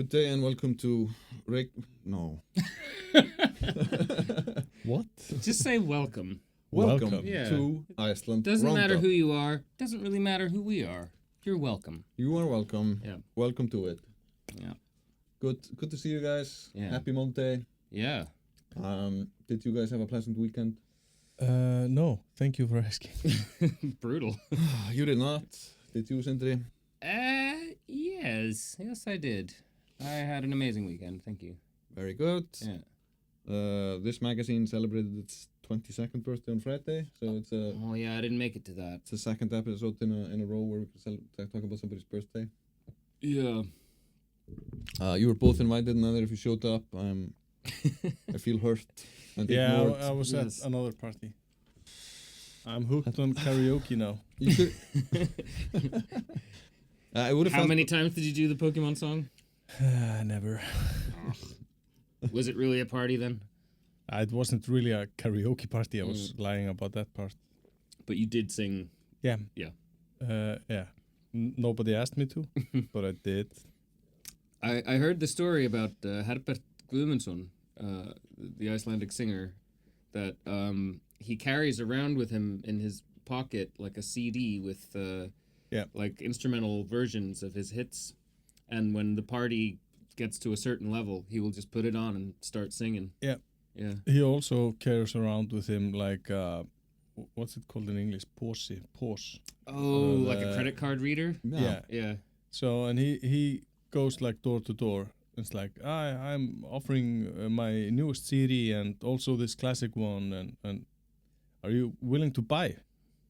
Good day and welcome to No. What? Just say welcome. Welcome Yeah. to Iceland Doesn't Roundup. matter who you are. Doesn't really matter who we are. You're welcome. You are welcome. Yeah. Welcome to it. Yeah. Good to see you guys. Yeah. Happy Monday. Yeah. Did you guys have a pleasant weekend? No, thank you for asking. Brutal. You did not. Did you, Sindri? Yes. Yes, I did. I had an amazing weekend. Thank you. Very good. Yeah. This magazine celebrated its 22nd birthday on Friday, so it's Oh yeah, I didn't make it to that. the second episode in a row where we can talk about somebody's birthday. Yeah. You were both invited, neither of you showed up. I feel hurt and ignored. I was Yes. at another party. I'm hooked on karaoke now. You should. I would have. How many times did you do the Pokemon song? Never. Was it really a party then? It wasn't really a karaoke party. I was lying about that part. But you did sing. Yeah. Yeah. Yeah. Nobody asked me to, but I did. I heard the story about Herbert Guðmundsson, the Icelandic singer, that he carries around with him in his pocket like a CD with like instrumental versions of his hits, and when the party gets to a certain level, he will just put it on and start singing. Yeah. Yeah. He also carries around with him like what's it called in English? Pause. Oh, like a credit card reader? Yeah. Yeah. So and he goes like door to door. It's like I'm offering my newest CD and also this classic one, and are you willing to buy?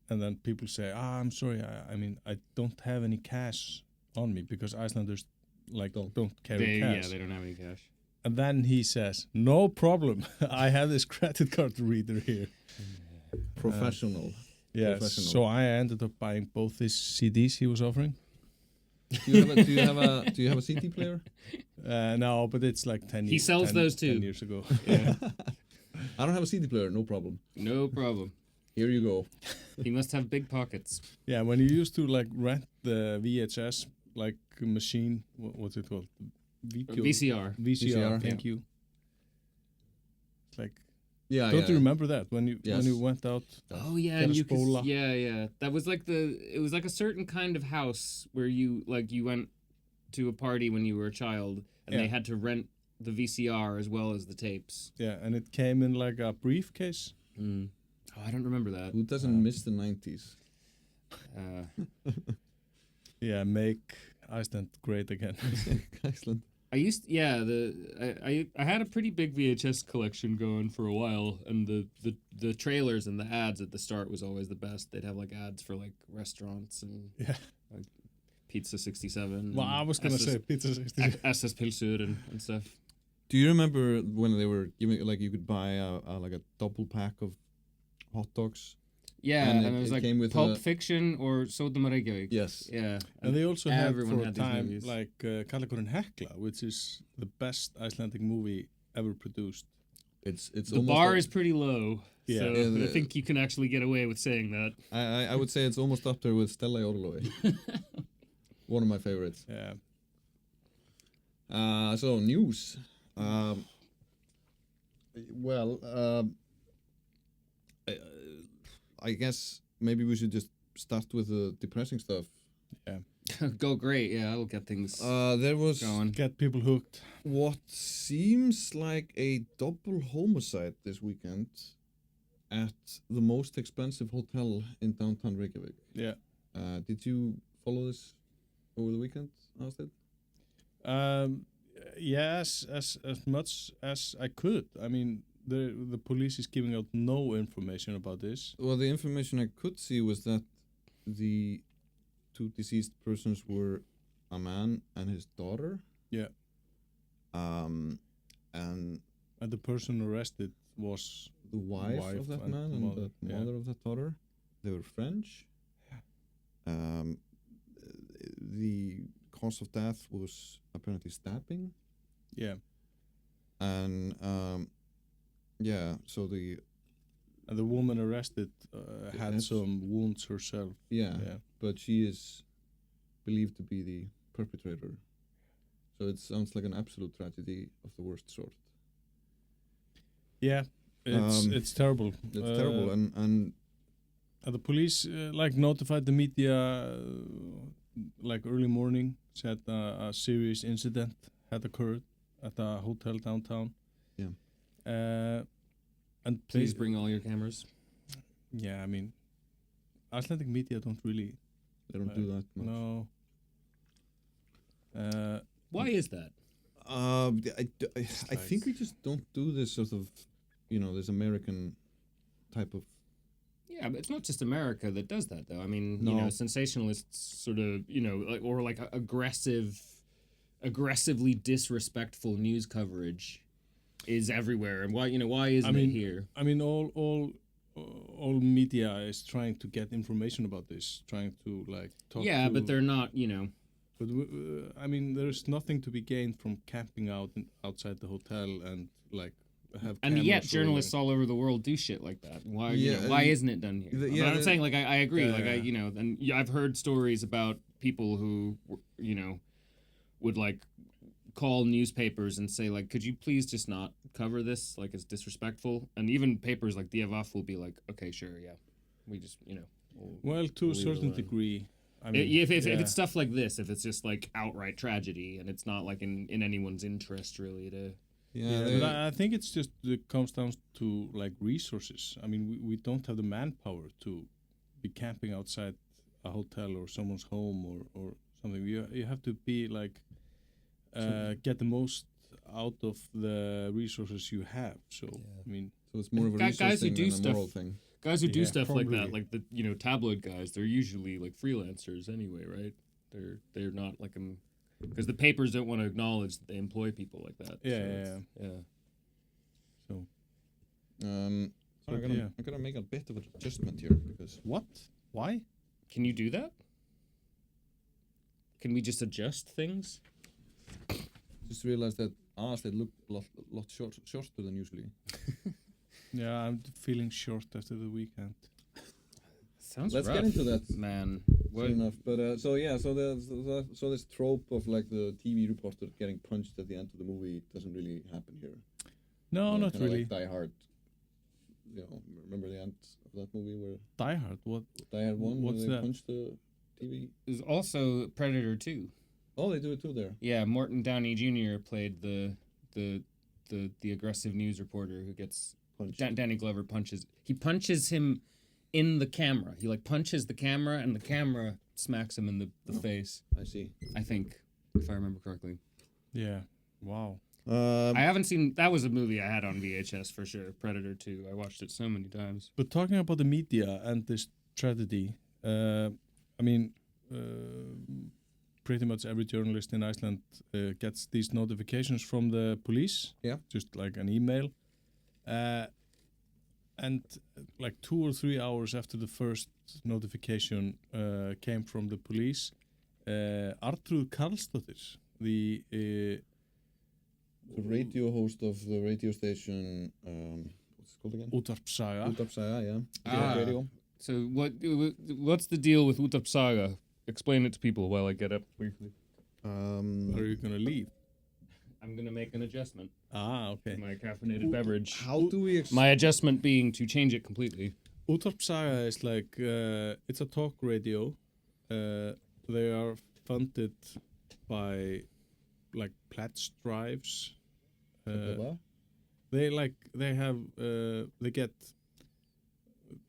And then people say, I'm sorry, I mean I don't have any cash on me because Icelanders like don't carry cash. Yeah, they don't have any cash. And then he says, no problem, I have this credit card reader here. Professional. Yes. Professional. So I ended up buying both his CDs he was offering. Do you have a CD player? No, but it's like 10 years. He sells those too. 10 years ago. Yeah. I don't have a CD player. No problem. No problem. Here you go. He must have big pockets. Yeah, when you used to like rent the VHS like machine, what's it called? VCR. VCR, Thank you. It's like, Yeah. don't you remember that when you Yes. went out? Oh yeah, Get and a you could, spola. yeah. That was like it was like a certain kind of house where you went to a party when you were a child, and they had to rent the VCR as well as the tapes. Yeah, and it came in like a briefcase. Mm. Oh, I don't remember that. Who doesn't miss the 90s? Yeah, make Iceland great again. Iceland. I had a pretty big VHS collection going for a while, and the trailers and the ads at the start was always the best. They'd have like ads for like restaurants and like Pizza 67. Well, I was gonna say Pizza 67. SS Pilsur and stuff. Do you remember when they were giving like you could buy like a double pack of hot dogs? Yeah, And and it was like came with Pulp Fiction or Sódómur Reykjavík. Yes. Yeah. And they also had everyone for had a these time movies. like Kallakórinn Hekla, which is the best Icelandic movie ever produced. It's The bar is pretty low. Yeah. So Yeah, I think you can actually get away with saying that. I would say it's almost up there with Stella Orloy. One of my favorites. Yeah. So news. I guess maybe we should just start with the depressing stuff. Yeah. Go great. Yeah, I'll get things There was going. Get people hooked. what seems like a double homicide this weekend at the most expensive hotel in downtown Reykjavík. Yeah. Did you follow this over the weekend, Aðalsteinn? Yes, as much as I could. I mean, the police is giving out no information about this. Well, the information I could see was that the two deceased persons were a man and his daughter. Yeah. And And the person arrested was the wife of that and man and mother, the mother of that daughter. They were French. The cause of death was apparently stabbing. Yeah. And so the woman arrested had Yes. some wounds herself. but she is believed to be the perpetrator. So it sounds like an absolute tragedy of the worst sort. Yeah, it's terrible. It's terrible, and the police notified the media early morning, said a serious incident had occurred at a hotel downtown. Yeah. And Please bring all your cameras. Yeah, I mean, Icelandic media don't really. They don't do that much. No. Why is that? I think we just don't do this sort of, this American type of. Yeah, but it's not just America that does that, though. I mean, No. sensationalists sort of, aggressively disrespectful news coverage is everywhere. And why isn't it here? I mean, all media is trying to get information about this, trying to talk. Yeah, to, but they're not, But I mean, there's nothing to be gained from camping outside the hotel and have. And yet, cameras journalists rolling. all over the world do shit like that. Why? Yeah, why isn't it done here? But I'm saying, I agree. Yeah. And I've heard stories about people who, would call newspapers and say, could you please just not cover this? It's disrespectful. And even papers like DFF will be like, okay, sure, yeah, we just, Well, to a leave it certain alone. degree. I mean, If it's stuff like this, if it's just outright tragedy and it's not in anyone's interest really to. Yeah, but I think it comes down to resources. I mean, we don't have the manpower to be camping outside a hotel or someone's home or something. You have to be get the most out of the resources you have. So I mean, So it's more of a Guys resource who thing do than a stuff- moral thing. Guys who do Yeah, stuff like that, probably. the tabloid guys, they're usually freelancers anyway, right? They're not because the papers don't want to acknowledge that they employ people like that. Yeah. So I'm But gonna make a bit of an adjustment here because what? Why? Can you do that? Can we just adjust things? just realized that they look a lot shorter than usually. Yeah, I'm feeling short after the weekend. Sounds Let's rough, get into that. man. Fair enough. But so this trope of the TV reporter getting punched at the end of the movie doesn't really happen here. No, not Kinda really. Like Die Hard. Remember the end of that movie where Die Hard. What? Die Hard 1 What's where they that? punched the TV? There's also Predator 2. Oh, they do it too there. Yeah, Morton Downey Jr. played the aggressive news reporter who gets Punched. Danny Glover punches him in the camera. He punches the camera and the camera smacks him in the face. I see. I think, if I remember correctly. Yeah. Wow. I haven't seen. That was a movie I had on VHS for sure. Predator 2. I watched it so many times. But talking about the media and this tragedy, I mean, pretty much every journalist in Iceland gets these notifications from the police. Yeah. Just like an email. And 2 or 3 hours after the first notification came from the police, Artrúð Karlsdóttir, the The radio host of the radio station, what's it called again? Útvarpssaga. Útvarpssaga, yeah. Ah. Radio. So what's the deal with Útvarpssaga? Explain it to people while I get up briefly. Are you gonna leave? I'm gonna make an adjustment. Okay. To my caffeinated beverage. How do we My adjustment being to change it completely. Útvarpssaga is it's a talk radio. They are funded by pledge drives. They get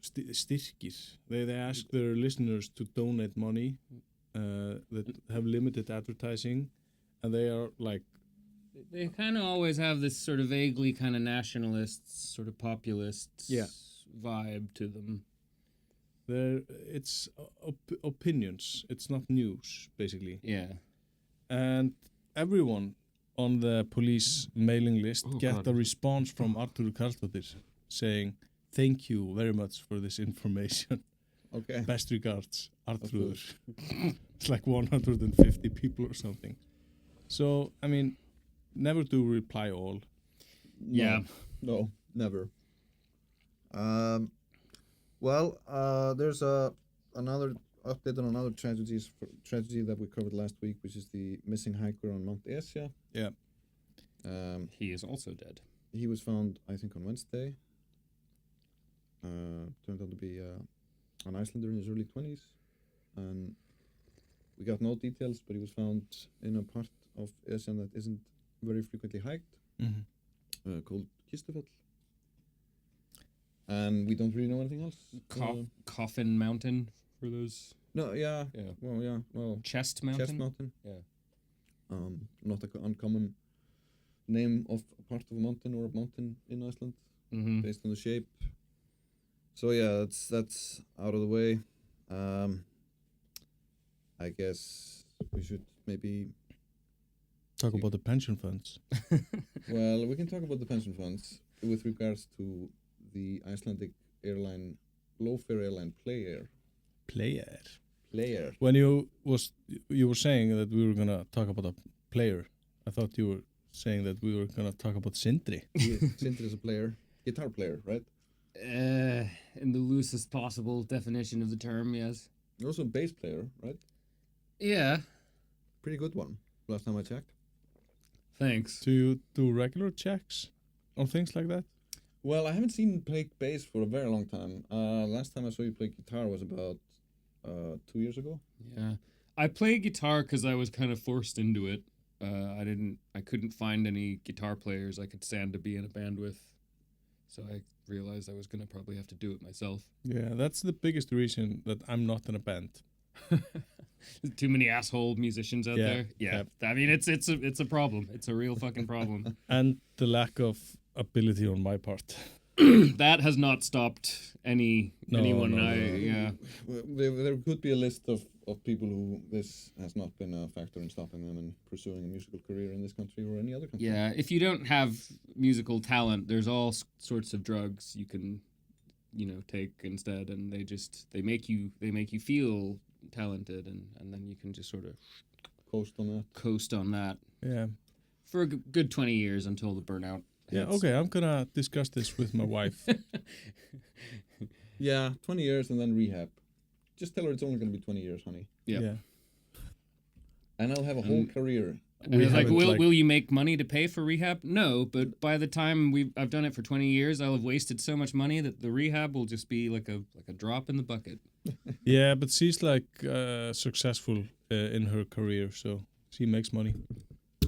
styrkir. They ask their listeners to donate money that have limited advertising, and they are They kind of always have this sort of vaguely kind of nationalist, sort of populist vibe to them. it's opinions. It's not news, basically. Yeah. And everyone on the police mailing list get a response from Artrúð Karlsdóttir saying, "Thank you very much for this information. Okay. Best regards, Artrúður." It's 150 people or something. So, I mean, never do reply all. Yeah. No, never. Well, there's update on another tragedy that we covered last week, which is the missing hiker on Mount Esja. Yeah. He is also dead. He was found, I think, on Wednesday. Turned out to be an Icelander in his early 20s. And we got no details, but he was found in a part of Esja that isn't very frequently hiked, called Kistufell. And we don't really know anything else. Coffin Mountain for those. No, yeah. Well, Chest Mountain. Chest Mountain. Yeah. Not an uncommon name of a part of a mountain or a mountain in Iceland, based on the shape. So yeah, that's out of the way. I guess we should maybe talk about the pension funds. Well, we can talk about the pension funds with regards to the Icelandic airline, low-fare airline Player. When you were saying that we were gonna talk about a player, I thought you were saying that we were gonna talk about Sindri. Sindri is a player, guitar player, right? In the loosest possible definition of the term, yes. Also a bass player, right? Yeah. Pretty good one, last time I checked. Thanks. Do you do regular checks on things like that? Well, I haven't seen you play bass for a very long time. Last time I saw you play guitar was about 2 years ago. Yeah. I play guitar because I was kind of forced into it. I couldn't find any guitar players I could stand to be in a band with. So I realized I was going to probably have to do it myself. Yeah, that's the biggest reason that I'm not in a band. Too many asshole musicians out there. Yeah. I mean, it's a problem. It's a real fucking problem. And the lack of ability on my part. That has not stopped anyone. Yeah. There could be a list of people who this has not been a factor in stopping them in pursuing a musical career in this country or any other country. Yeah, if you don't have musical talent, there's all sorts of drugs you can, take instead, and they make you feel talented, and then you can just sort of coast on that. Yeah. For a good 20 years until the burnout. Yeah, okay, I'm gonna discuss this with my wife. Yeah, 20 years and then rehab. Just tell her it's only gonna be 20 years, honey. Yeah. And I'll have a whole career. And it's like, will you make money to pay for rehab? No, but by the time I've done it for 20 years, I'll have wasted so much money that the rehab will just be like a drop in the bucket. Yeah, but she's successful in her career, so she makes money.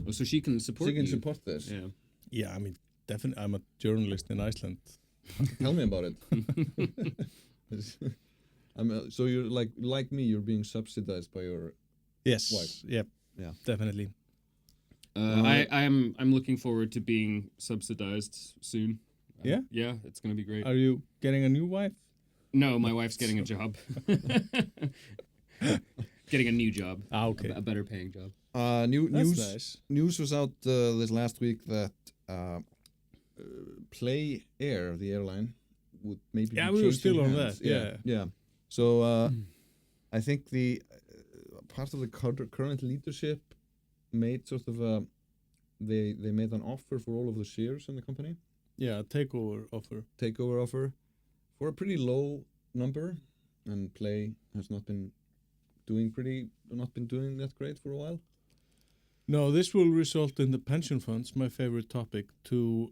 Oh, so she can support. She can support this. Yeah. Yeah, I mean, definitely. I'm a journalist in Iceland. Tell me about it. So you're like me. You're being subsidized by your wife. Yep. Yeah, definitely. I'm looking forward to being subsidized soon. Yeah? Yeah, it's gonna be great. Are you getting a new wife? No, my wife's getting a job. Getting a new job. Ah, okay. A better paying job. Nice. News was out this last week that Play Air, the airline, would maybe be we were still on hands. that. Yeah. So I think the part of the current leadership made sort of they made an offer for all of the shares in the company. Yeah, a takeover offer for a pretty low number, and Play has not been doing that great for a while. No, this will result in the pension funds, my favorite topic, to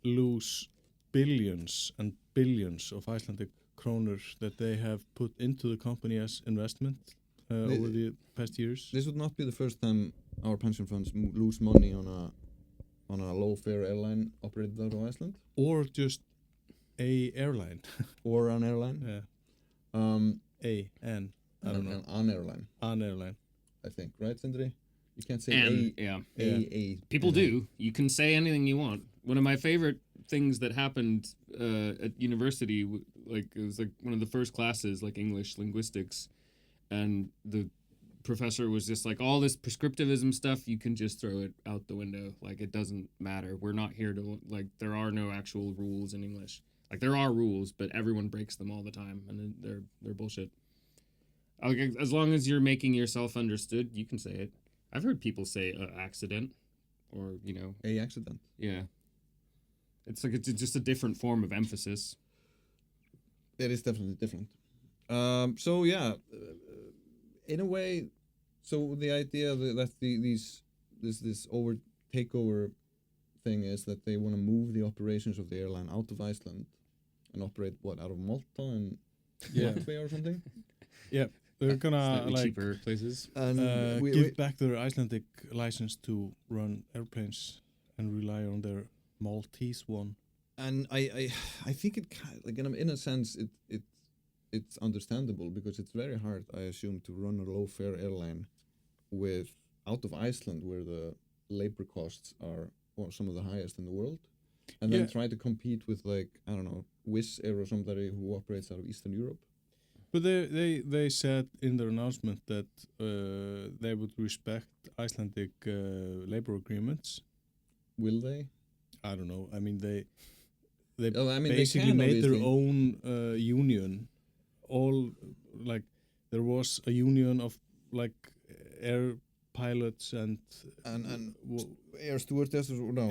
lose billions and billions of Icelandic kronur that they have put into the company as investment over the past years. This would not be the first time our pension funds lose money on a low-fare airline operated out of Iceland. Or just a airline. Or an airline. Yeah. I don't know. An airline. An airline. I think, right, Sindri? You can't say a. People do. You can say anything you want. One of my favorite things that happened at university, it was one of the first classes, English linguistics, and the professor was just all this prescriptivism stuff, you can just throw it out the window. It doesn't matter. We're not here to there are no actual rules in English. There are rules, but everyone breaks them all the time, and they're bullshit. As long as you're making yourself understood, you can say it. I've heard people say accident, or a accident. Yeah, it's just a different form of emphasis. It is definitely different. So yeah, in a way, so the idea that this takeover thing is that they want to move the operations of the airline out of Iceland and operate out of Malta and Latvia or something. Yeah, they're gonna Slightly cheaper places. And give back their Icelandic license to run airplanes and rely on their Maltese one. And I think it like in a sense it's understandable because it's very hard, I assume, to run a low fare airline out of Iceland where the labor costs are some of the highest in the world, and then try to compete with, like, I don't know, Wizz Air or somebody who operates out of Eastern Europe. But they said in their announcement that they would respect Icelandic labor agreements. Will they? I don't know. I mean, they basically basically made their own union. All, like, there was a union of, like, air pilots and air stewardesses. No,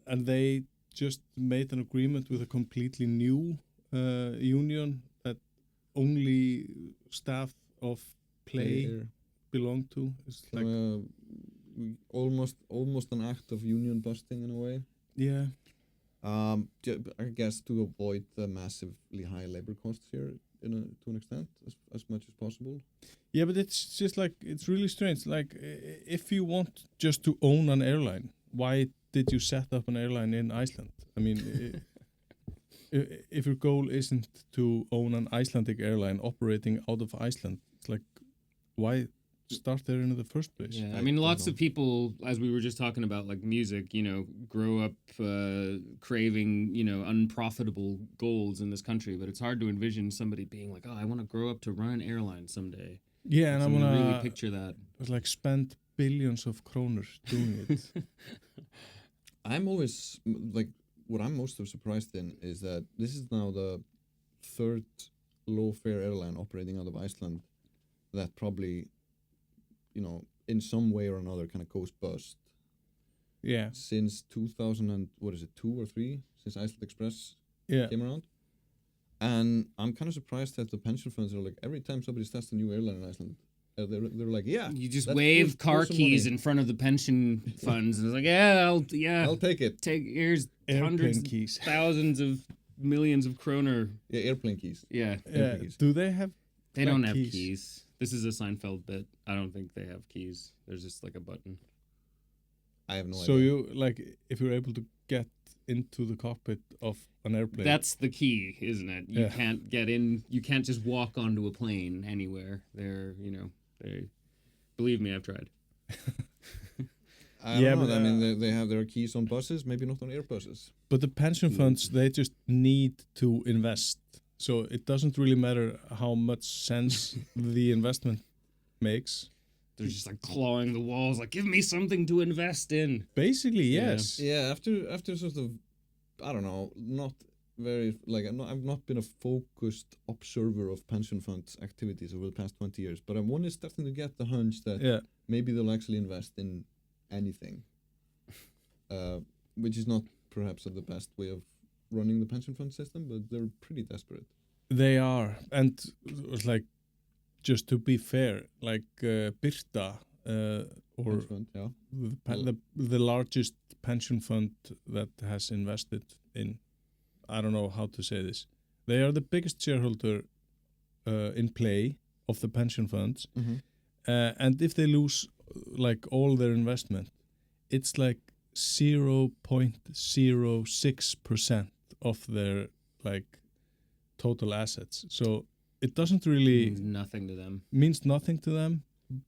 and they just made an agreement with a completely new union that only staff of play belong to. It's like almost an act of union busting in a way. Yeah. I guess to avoid the massively high labor costs here to an extent as much as possible. Yeah, but it's just like, it's really strange. Like, if you want just to own an airline, why did you set up an airline in Iceland? I mean, if your goal isn't to own an Icelandic airline operating out of Iceland, it's like, why start there in the first place? Yeah, I mean, lots of people, as we were just talking about, like music, grow up craving, unprofitable goals in this country, but it's hard to envision somebody being like, oh, I want to grow up to run an airline someday. Yeah, and I want to really picture that. Like, spend billions of kroner doing it. I'm always, like, what I'm most surprised in is that this is now the third low-fare airline operating out of Iceland that probably, in some way or another kind of goes bust. Yeah. Since 2000 and, 2 or 3, since Iceland Express came around. And I'm kind of surprised that the pension funds are like, every time somebody starts a new airline in Iceland, they're like, yeah. You just wave car keys in front of the pension funds, and it's like, I'll take it. Here's airplane hundreds, keys. Thousands of millions of kroner. Yeah, airplane keys. Yeah. Keys. Do they have? They don't have keys. This is a Seinfeld bit. I don't think they have keys. There's just like a button. I have no idea. So you, like, if you're able to get into the cockpit of an airplane. That's the key, isn't it? You can't get in. You can't just walk onto a plane anywhere. Believe me, I've tried. I don't know. I mean, they have their keys on buses, maybe not on Airbuses. But the pension funds, they just need to invest. So it doesn't really matter how much sense the investment makes. They're just like clawing the walls, like, give me something to invest in. Basically, yes. Yeah, after sort of, I don't know, not very, like, I've not been a focused observer of pension funds activities over the past 20 years, but one is starting to get the hunch that maybe they'll actually invest in anything, which is not perhaps the best way of running the pension fund system, but they're pretty desperate. They are, and like, just to be fair, like Birta, or fund, the largest pension fund that has invested in, I don't know how to say this. They are the biggest shareholder in play of the pension funds, and if they lose like all their investment, it's like 0.06% of their like total assets. So it doesn't really means nothing to them.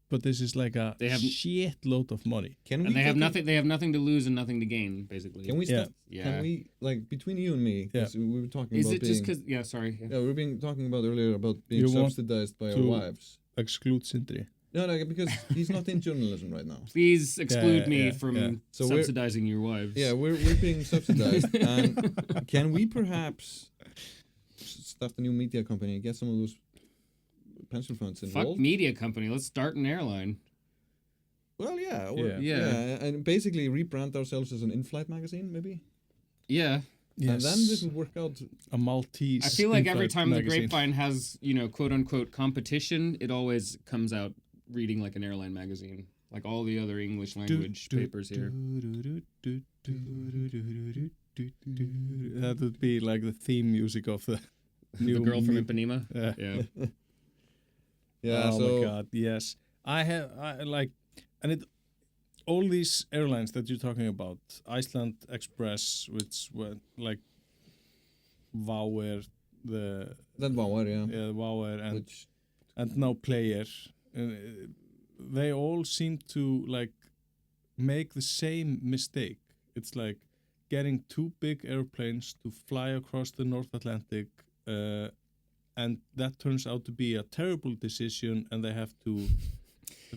But this is like a shitload of money. They have nothing to lose and nothing to gain, basically. Can we start? Yeah. Can we, like, between you and me? Yeah. We were talking about. Is it just because? Yeah, sorry. Yeah, we were talking about earlier about being subsidized by our wives. Exclude Sindri. No, because he's not in journalism right now. Please exclude me from subsidizing your wives. Yeah, we're being subsidized. And can we perhaps start a new media company and get some of those pension funds involved? Fuck media company. Let's start an airline. Well, yeah, and basically rebrand ourselves as an in-flight magazine, maybe. Yeah. And then this would work out. A Maltese. I feel like every in-flight time magazine. the Grapevine has, quote unquote competition, it always comes out reading like an airline magazine, like all the other English language papers here. That would be like the theme music of the The girl from Ipanema. Yeah. Yeah. Oh so my god, yes. All these airlines that you're talking about, Iceland Express, which were like WOW Air, that one, yeah. WOW Air, Which and now Player, they all seem to like make the same mistake. It's like getting two big airplanes to fly across the North Atlantic, and that turns out to be a terrible decision, and they have to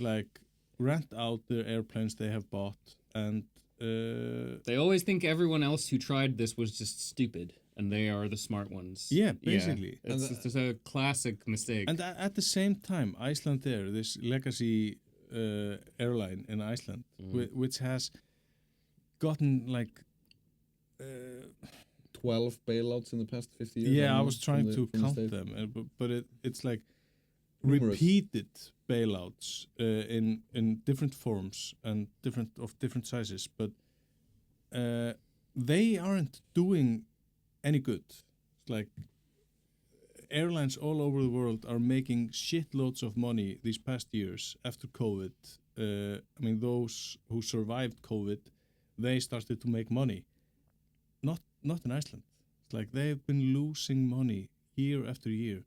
like rent out the airplanes they have bought, and They always think everyone else who tried this was just stupid, and they are the smart ones. yeah, basically. It's just a classic mistake. And at the same time, Iceland Air, this legacy airline in Iceland, which has gotten like 12 bailouts in the past 50 years. yeah, I was trying to count them, but it's like Numerous. repeated bailouts in different forms and different sizes, but they aren't doing any good. It's like airlines all over the world are making shitloads of money these past years after COVID. I mean, those who survived COVID, they started to make money. Not in Iceland. It's like they've been losing money year after year.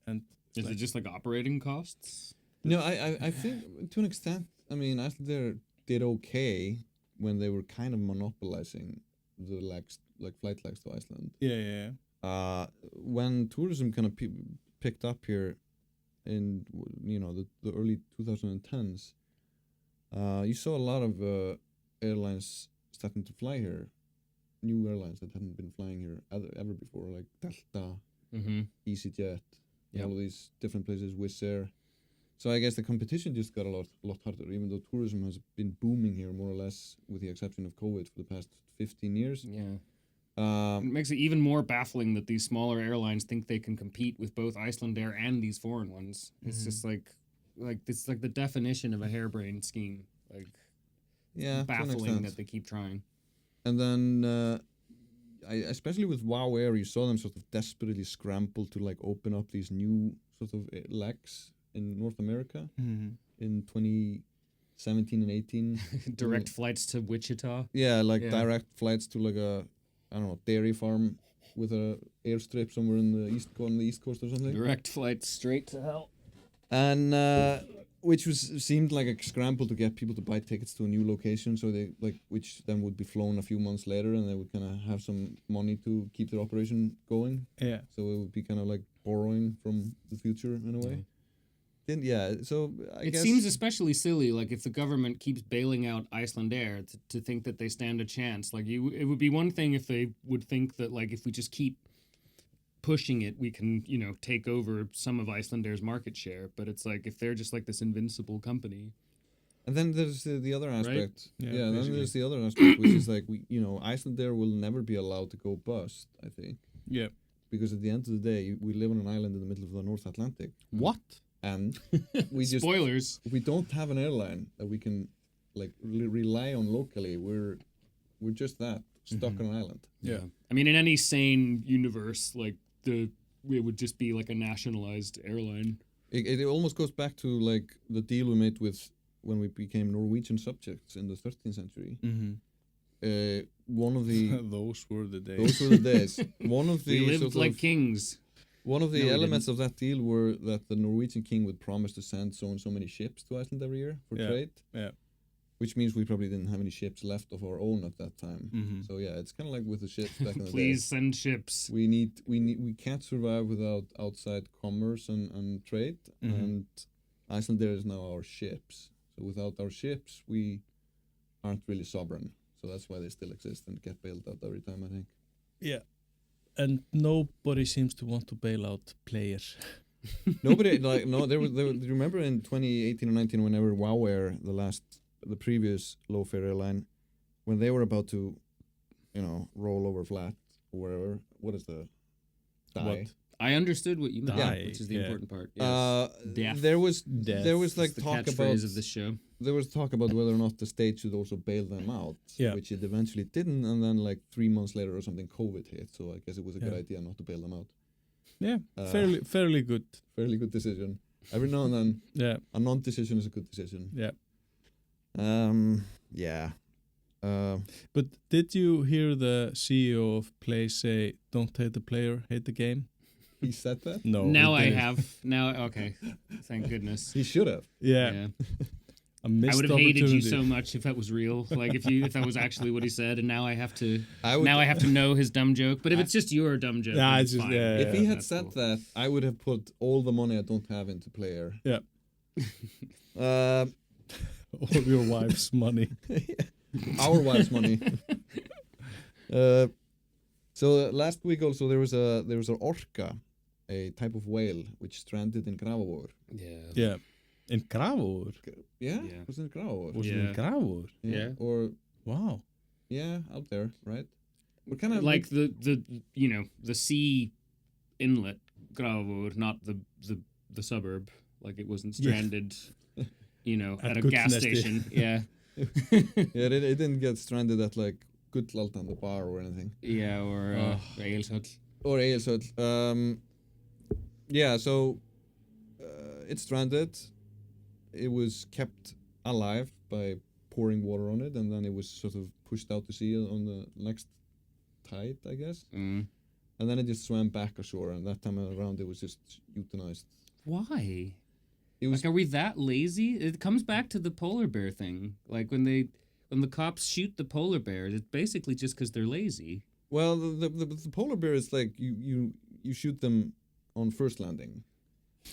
And Is it just like operating costs? No, I think to an extent, I mean, Iceland Air did okay when they were kind of monopolizing the flight legs to Iceland. yeah. When tourism kind of picked up here in the early 2010s, you saw a lot of airlines starting to fly here, new airlines that hadn't been flying here ever before, like Delta, EasyJet, all of these different places, Wizz Air. So I guess the competition just got a lot harder, even though tourism has been booming here more or less, with the exception of COVID, for the past 15 years. Yeah. It makes it even more baffling that these smaller airlines think they can compete with both Iceland Air and these foreign ones. It's just like it's like the definition of a harebrained scheme. Like, Yeah, baffling that they keep trying. And then, especially with WOW Air, you saw them sort of desperately scramble to like open up these new sort of legs in North America in 2017 and 18. Direct flights to Wichita. Yeah, direct flights to like a, I don't know, dairy farm with a airstrip somewhere on the east coast or something. Direct flights straight to hell. And which seemed like a scramble to get people to buy tickets to a new location, so they which then would be flown a few months later, and they would kind of have some money to keep their operation going. Yeah. So it would be kind of like borrowing from the future in a way. Then so I guess it seems especially silly, like if the government keeps bailing out Iceland Air to think that they stand a chance. Like it would be one thing if they would think that like if we just keep pushing it, we can take over some of Iceland Air's market share. But it's like if they're just like this invincible company. And then there's the other aspect. Right? Yeah, then there's the other aspect, which is like Iceland Air will never be allowed to go bust, I think. Yeah. Because at the end of the day, we live on an island in the middle of the North Atlantic. What? And we just Spoilers. If we don't have an airline that we can like rely on locally, we're just that stuck on an island. Yeah. I mean, in any sane universe, like it would just be like a nationalized airline. It almost goes back to like the deal we made with when we became Norwegian subjects in the 13th century. One of the Those were the days. those were the days. One of the We lived like kings. One of the No, we elements of that deal were that the Norwegian king would promise to send so and so many ships to Iceland every year for trade. Yeah. Which means we probably didn't have any ships left of our own at that time. So yeah, it's kind of like with the ships back in the day. Please send ships. We can't survive without outside commerce and trade. And Iceland Air is now our ships. So without our ships, we aren't really sovereign. So that's why they still exist and get bailed out every time, I think. Yeah. And nobody seems to want to bail out players. Nobody there was remember in 2018 or 19 whenever WOW Air, the previous low fare airline, when they were about to roll over flat, wherever. What is the die? What? I understood what you meant, Die, which is the yeah. important part. Yes. Death. There was It's like the talk about catchphrase of this show. there was talk about whether or not the state should also bail them out, Yeah. which it eventually didn't, and then like 3 months later or something, COVID hit. So I guess it was a good Yeah. idea not to bail them out. Yeah, Uh, fairly good. Fairly good decision. Every now and then, Yeah, a non-decision is a good decision. yeah. Yeah. But did you hear the CEO of Play say, "Don't hate the player, hate the game"? He said that. No. Now he I didn't. have. Now, okay. Thank goodness. He should have. Yeah, a I missed would have hated you opportunity. so much if that was real. Like if that was actually what he said, and now I have to. I would, Now I have to know his dumb joke. But if it's just your dumb joke, Nah, then it's it's just- fine. yeah, If he had That's said cool. that, I would have put all the money I don't have into player. Yeah. Uh, All your wife's money. our wife's money. So last week also there was an orca, a type of whale which stranded in Grapevine. Yeah. Yeah. In Grapevine? Yeah, Yeah. was it in Grapevine? Was it Yeah. in Grapevine? Yeah. Or Wow. yeah, out there, right? We're kind of Like the the sea inlet Grapevine, not the suburb. Like it wasn't Yeah. stranded, At at a Good gas Nesty. station. Yeah. yeah, it didn't get stranded at like Gullaldan, the bar or anything. Yeah, or Eilshöll. Or Ailsöll. Yeah, so it's stranded. It was kept alive by pouring water on it, and then it was sort of pushed out to sea on the next tide, I guess. Mm. And then it just swam back ashore, and that time around it was just euthanized. Why? It was Like, are we that lazy? It comes back to the polar bear thing. Like when the cops shoot the polar bears, it's basically just because they're lazy. well, the polar bear is like you shoot them on first landing.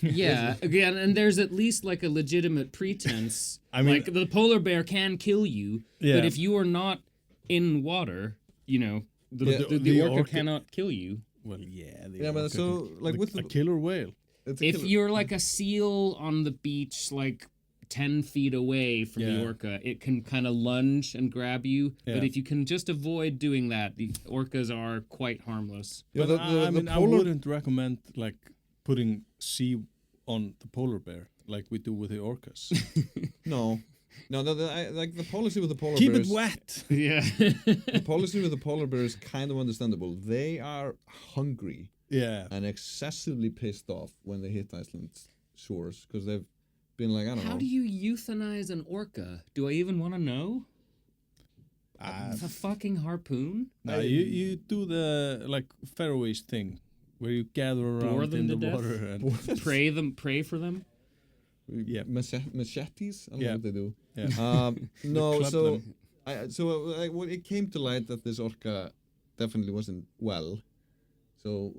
Yeah, again, and there's at least like a legitimate pretense. I mean- like the polar bear can kill you, Yeah. but if you are not in water, the, Yeah, the orca orca- cannot kill you. Well, yeah. Yeah, but so like with a the killer whale. it's a If killer- you're like a seal on the beach, like 10 feet away from the Yeah. orca, it can kind of lunge and grab you. But Yeah. if you can just avoid doing that, the orcas are quite harmless. yeah, But I mean, I polar wouldn't recommend like putting sea on the polar bear like we do with the orcas. no. Like the policy with the polar Keep bears. it wet. Yeah. The policy with the polar bear is kind of understandable. They are hungry Yeah. and excessively pissed off when they hit Iceland's shores because they've been like, I don't How know. do you euthanize an orca? Do I even want to know? With a fucking harpoon? No, you do the like Faroese thing where you gather around them in to the death? water and Pray for them? Yeah, machetes. I don't know Yeah. what they do. yeah. No, club so them. well, it came to light that this orca definitely wasn't well. So,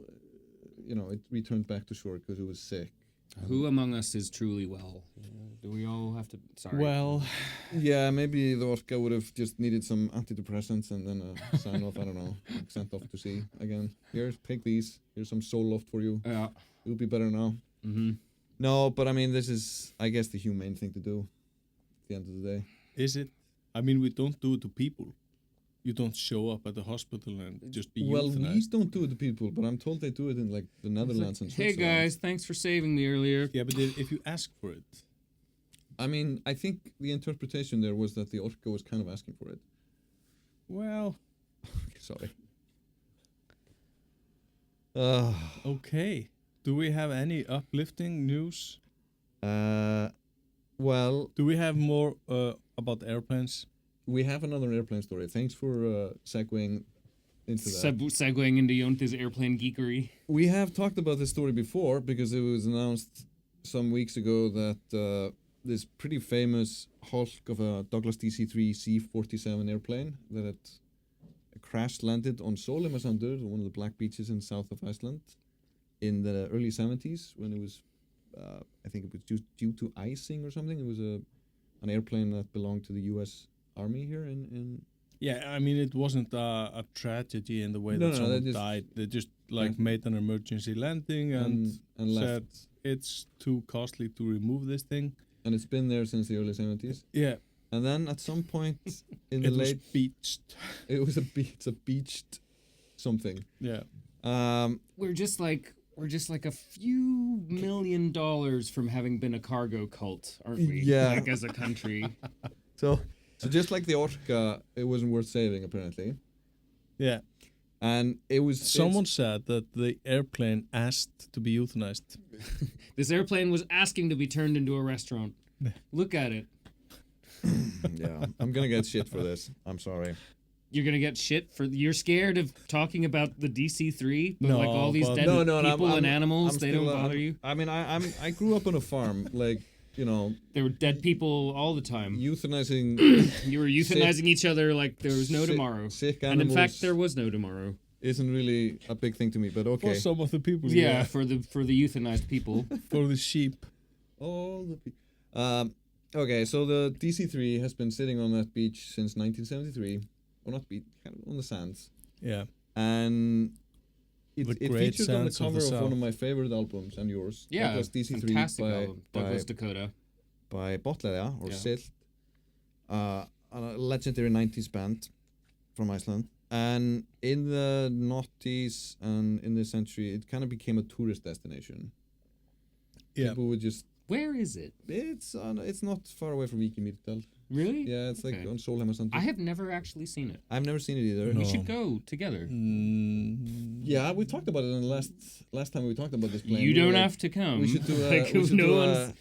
it returned back to shore because it was sick. Who among us is truly well? Do we all have to... Sorry. Well, Yeah, maybe the orca would have just needed some antidepressants and then a sign off. I don't know, sent off to sea again. Here, take these. Here's some soul loft for you. Yeah. You'll be better now. Mm-hmm. No, but I mean, this is, I guess, the humane thing to do. At the end of the day. is it? I mean, we don't do it to people. You don't show up at the hospital and just be Well, we euthanized. don't do it to people, but I'm told they do it in like the Netherlands and Hey Switzerland. guys, thanks for saving me earlier. Yeah, but if you ask for it, I mean, I think the interpretation there was that the orca was kind of asking for it. well, Sorry. okay. Do we have any uplifting news? Well, Do we have more about airplanes? we have another airplane story. Thanks for segueing into that. Segueing into Jonte's airplane geekery. We have talked about this story before because it was announced some weeks ago that this pretty famous hulk of a Douglas DC-3 C-47 airplane that had crash landed on Sólheimasandur, one of the black beaches in south of Iceland, in the early 70s when it was, I think it was due to icing or something. It was an airplane that belonged to the U.S. Army here in Yeah, I mean, it wasn't a tragedy in the way No, that no, they someone just- died. They just like Yeah. made an emergency landing and left. said it's too costly to remove this thing. And it's been there since the early 70s. Yeah, And then at some point in the it was late, beached. it's a beached something. Yeah. We're just like a few $1 million from having been a cargo cult, aren't we? Yeah. Like as a country. So just like the orca, it wasn't worth saving apparently. Yeah. And Someone said that the airplane asked to be euthanized. This airplane was asking to be turned into a restaurant. Look at it. Yeah, I'm gonna get shit for this. I'm sorry. You're gonna get shit for. You're scared of talking about the DC-3, but No, like all these but- dead people and animals, they don't bother you. I mean, I grew up on a farm, like, you know. There were dead people all the time. Euthanizing. You were euthanizing each other like there was no tomorrow. Sick and animals. in fact, there was no tomorrow. Isn't really a big thing to me, but okay. For some of the people. Yeah, for the euthanized people. For the sheep. All the people. Okay, so the DC-3 has been sitting on that beach since 1973. Or not beach, kind of on the sands. Yeah. And it great featured on the sands of cover the of one south. of my favorite albums, and yours. Yeah, That was DC-3 fantastic album. Douglas by Dakota. Botleðja, or Yeah. Silt. A legendary 90s band from Iceland. And in the noughties and in this century, it kind of became a tourist destination. Yeah. People would just... Where is it? It's not far away from Vík Really? Yeah, it's like Okay. on Sólheimasand. I have never actually seen it. I've never seen it either. No. We should go together. Yeah, we talked about it in the last time we talked about this plane. You We were don't like, have to come. We should do a... Like, we should no do one's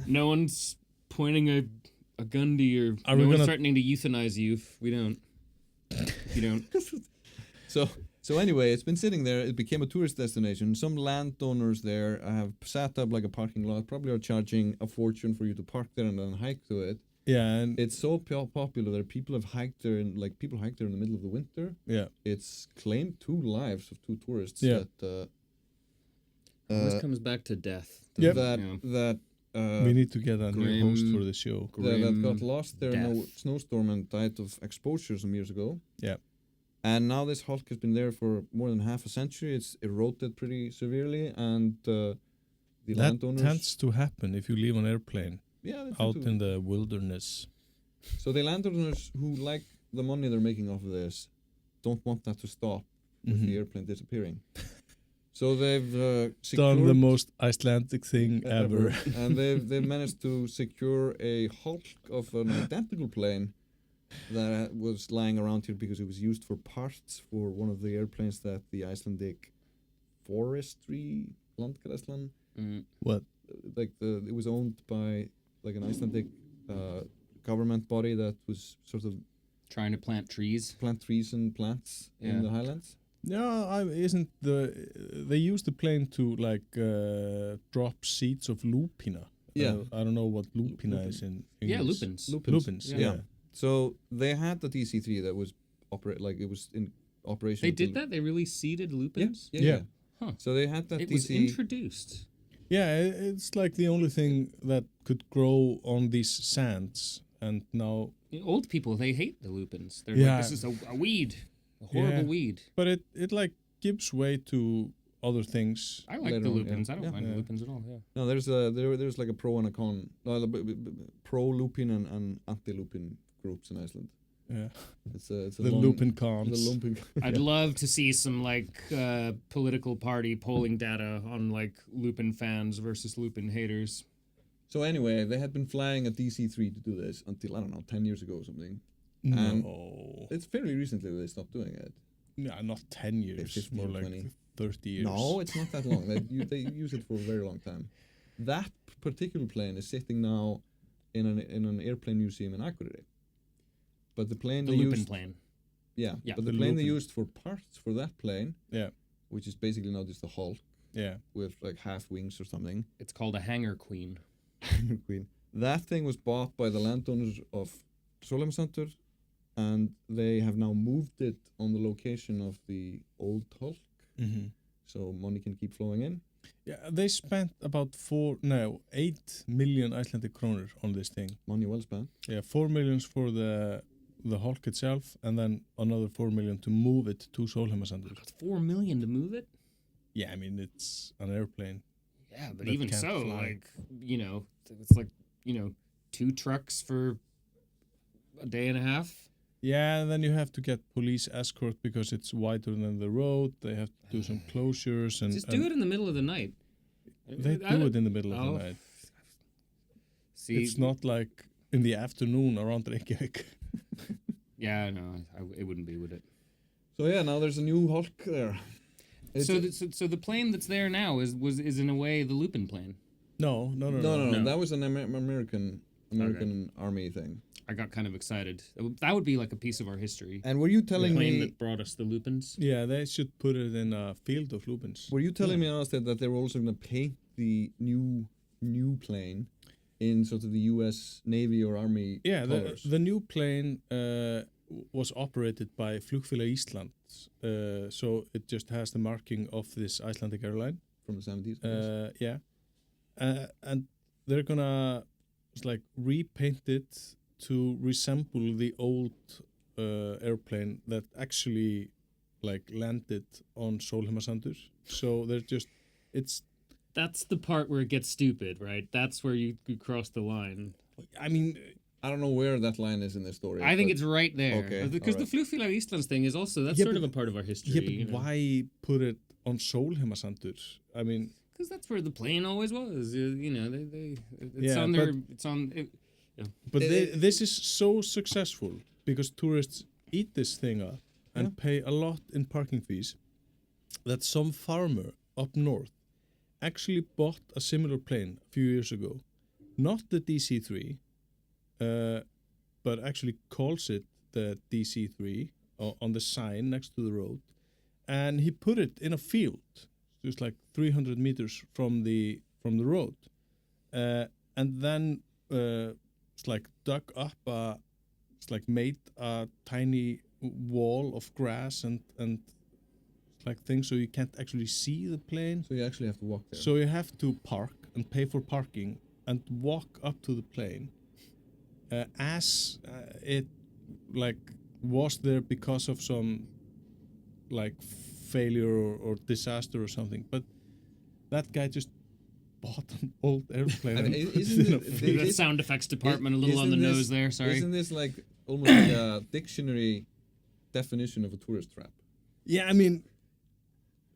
no one's pointing a gun to you. Are No we one's gonna- threatening to euthanize you. We don't. You don't. So anyway, it's been sitting there. It became a tourist destination. Some landowners there have set up like a parking lot. Probably are charging a fortune for you to park there and then hike to it. Yeah, and It's so popular that people have hiked there, and like people hike there in the middle of the winter. yeah, It's claimed 2 lives of 2 tourists. Yeah. That This comes back to death. Yep. that we need to get a new host Grim- for the show. that got lost there in a death. snowstorm and died of exposure some years ago. Yeah. And now this hulk has been there for more than half a century. It's eroded pretty severely, and the That landowners... tends to happen if you leave an airplane Yeah, they tend out to. in the wilderness. So the landowners who like the money they're making off of this don't want that to stop with the airplane disappearing. So they've secured... Done the most Icelandic thing ever. And they've managed to secure a hulk of an identical plane that was lying around here because it was used for parts for one of the airplanes that the Icelandic forestry landgræðslan, What? like it was owned by like an Icelandic government body that was sort of Trying to plant trees. plant trees and plants in Yeah. the highlands. No, isn't they used the plane to like drop seeds of lupina? Yeah. I don't know what lupina Lupin. is in Yeah, English. lupins. Lupins. Yeah. Yeah. So they had the DC-3 that was it was in operation. They did until- that? They really seeded Yeah, lupins? yeah. Yeah. yeah. Huh. So they had that It DC. was introduced. Yeah, it's like the only thing that could grow on these sands, and now. Old people, they hate the lupins. They're Yeah. like, this is a weed. A horrible Yeah. weed. But it like gives way to other things. I like Later the on, lupins. yeah. I don't Yeah. mind Yeah. the lupins at all, yeah. No, there's like a pro and a con. Pro lupin and anti lupin groups in Iceland. Yeah, It's a the long, lupin cons. The lupin. I'd love to see some like political party polling data on like Lupin fans versus Lupin haters. So anyway, they had been flying a DC-3 to do this until I don't know 10 years ago or something. And No, it's fairly recently they stopped doing it. yeah, not 10 years, 15 more or like 20. 30 years. No, it's not that long. They use it for a very long time. That particular plane is sitting now in an airplane museum in Akureyri. But the plane The they Lupin used, plane. yeah, Yeah. but the The plane they Lupin. used for parts for that plane, Yeah, which is basically now just a hull yeah. with like half wings or something. It's called a hangar queen. Queen. That thing was bought by the landowners of Sólheimasand, and they have now moved it on the location of the old hulk, Mm-hmm. so money can keep flowing in. Yeah, they spent about 8 million Icelandic kroner on this thing. Money well spent. Yeah, 4 million for the hulk itself, and then another 4 million to move it to Sólheimasand. It's $4 million to move it? Yeah, I mean it's an airplane. Yeah, but That even can't so, fly. like, you know, it's like, 2 trucks for a day and a half. Yeah, and then you have to get police escort because it's wider than the road. They have to do some closures and Just do it in the middle of the night. They do it in the middle of the night. See, It's not like in the afternoon around Reykjavík. Yeah, no, it wouldn't be, would it? So yeah, now there's a new Hulk there. So the plane that's there now is in a way the Lupin plane. No. That was an American army thing. I got kind of excited. That would be like a piece of our history. And were you telling The plane me that brought us the Lupins? Yeah, they should put it in a field of lupins. Were you telling me, Aðalsteinn, that they were also going to paint the new plane in sort of the U.S. Navy or Army colors? The new plane was operated by Flugfélag Íslands, so it just has the marking of this Icelandic airline. From the 70s? Yeah. And they're gonna repaint it to resemble the old airplane that actually landed on Sólheimasandur. So they're just That's the part where it gets stupid, right? That's where you cross the line. I mean, I don't know where that line is in the story. I think it's right there. Okay, Because the Flugfélag Íslands thing is also, that's sort of a part of our history. Yeah, but why put it on Sólheimasandur? I mean... Because that's where the plane always was. But this is so successful because tourists eat this thing up and pay a lot in parking fees that some farmer up north actually bought a similar plane a few years ago. Not the DC-3, but actually calls it the DC-3 on the sign next to the road. And he put it in a field, just 300 meters from the road. And then dug up made a tiny wall of grass and things so you can't actually see the plane. So you actually have to walk there. So you have to park and pay for parking and walk up to the plane as it was there because of some failure or disaster or something. But that guy just bought an old airplane. I mean, the sound effects department a little on the nose there, sorry. Isn't this almost like a dictionary definition of a tourist trap? Yeah, I mean,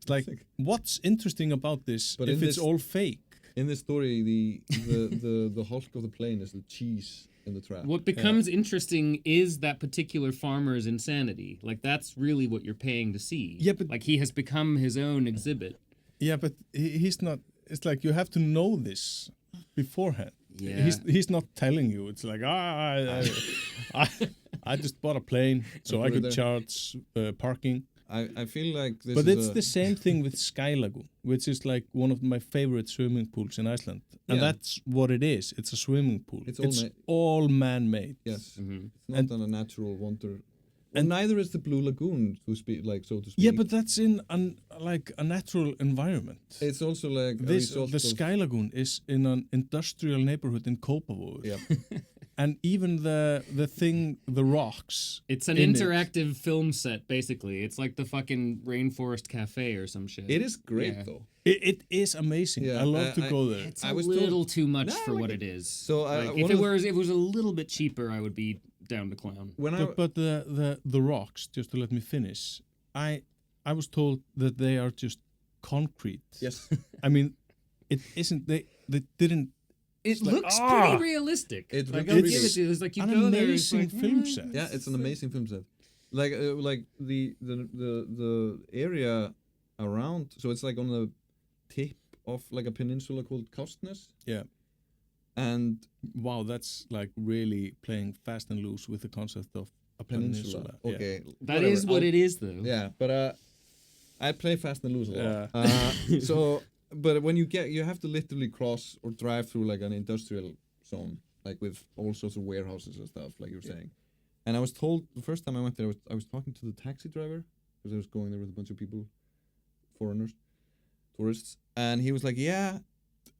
it's what's interesting about this if it's all fake? In this story, the Hulk of the plane is the cheese in the trap. What becomes interesting is that particular farmer's insanity. That's really what you're paying to see. Yeah, but he has become his own exhibit. Yeah, but he's not. It's you have to know this beforehand. Yeah. He's not telling you. It's I just bought a plane so I could charge parking. I feel like this But is it's the same thing with Sky Lagoon, which is one of my favorite swimming pools in Iceland. And that's what it is. It's a swimming pool. It's all man-made. Yes. Mm-hmm. It's not a natural wonder. And neither is the Blue Lagoon, so to speak. Yeah, but that's in a natural environment. It's also the Sky Lagoon is in an industrial neighborhood in Kópavogur. Yeah. And even the rocks. It's an interactive film set, basically. It's like the fucking Rainforest Cafe or some shit. It is great, though. It is amazing. Yeah, I love to go there. It's a little too much for what it is. So if it was a little bit cheaper, I would be down to clown. But the rocks, just to let me finish, I was told that they are just concrete. Yes. I mean, it isn't. They didn't. It looks pretty realistic. It's I'll give it to you. It's you go there. It's amazing film set. Yeah, it's an amazing film set. The area around. So it's on the tip of a peninsula called Kársnes. Yeah. And wow, that's really playing fast and loose with the concept of a peninsula. Okay, that is what it is, though. Yeah, but I play fast and loose a lot. So, but when you have to literally cross or drive through an industrial zone, with all sorts of warehouses and stuff, like you were saying. And I was told the first time I went there, I was talking to the taxi driver because I was going there with a bunch of people, foreigners, tourists, and he was like, "Yeah."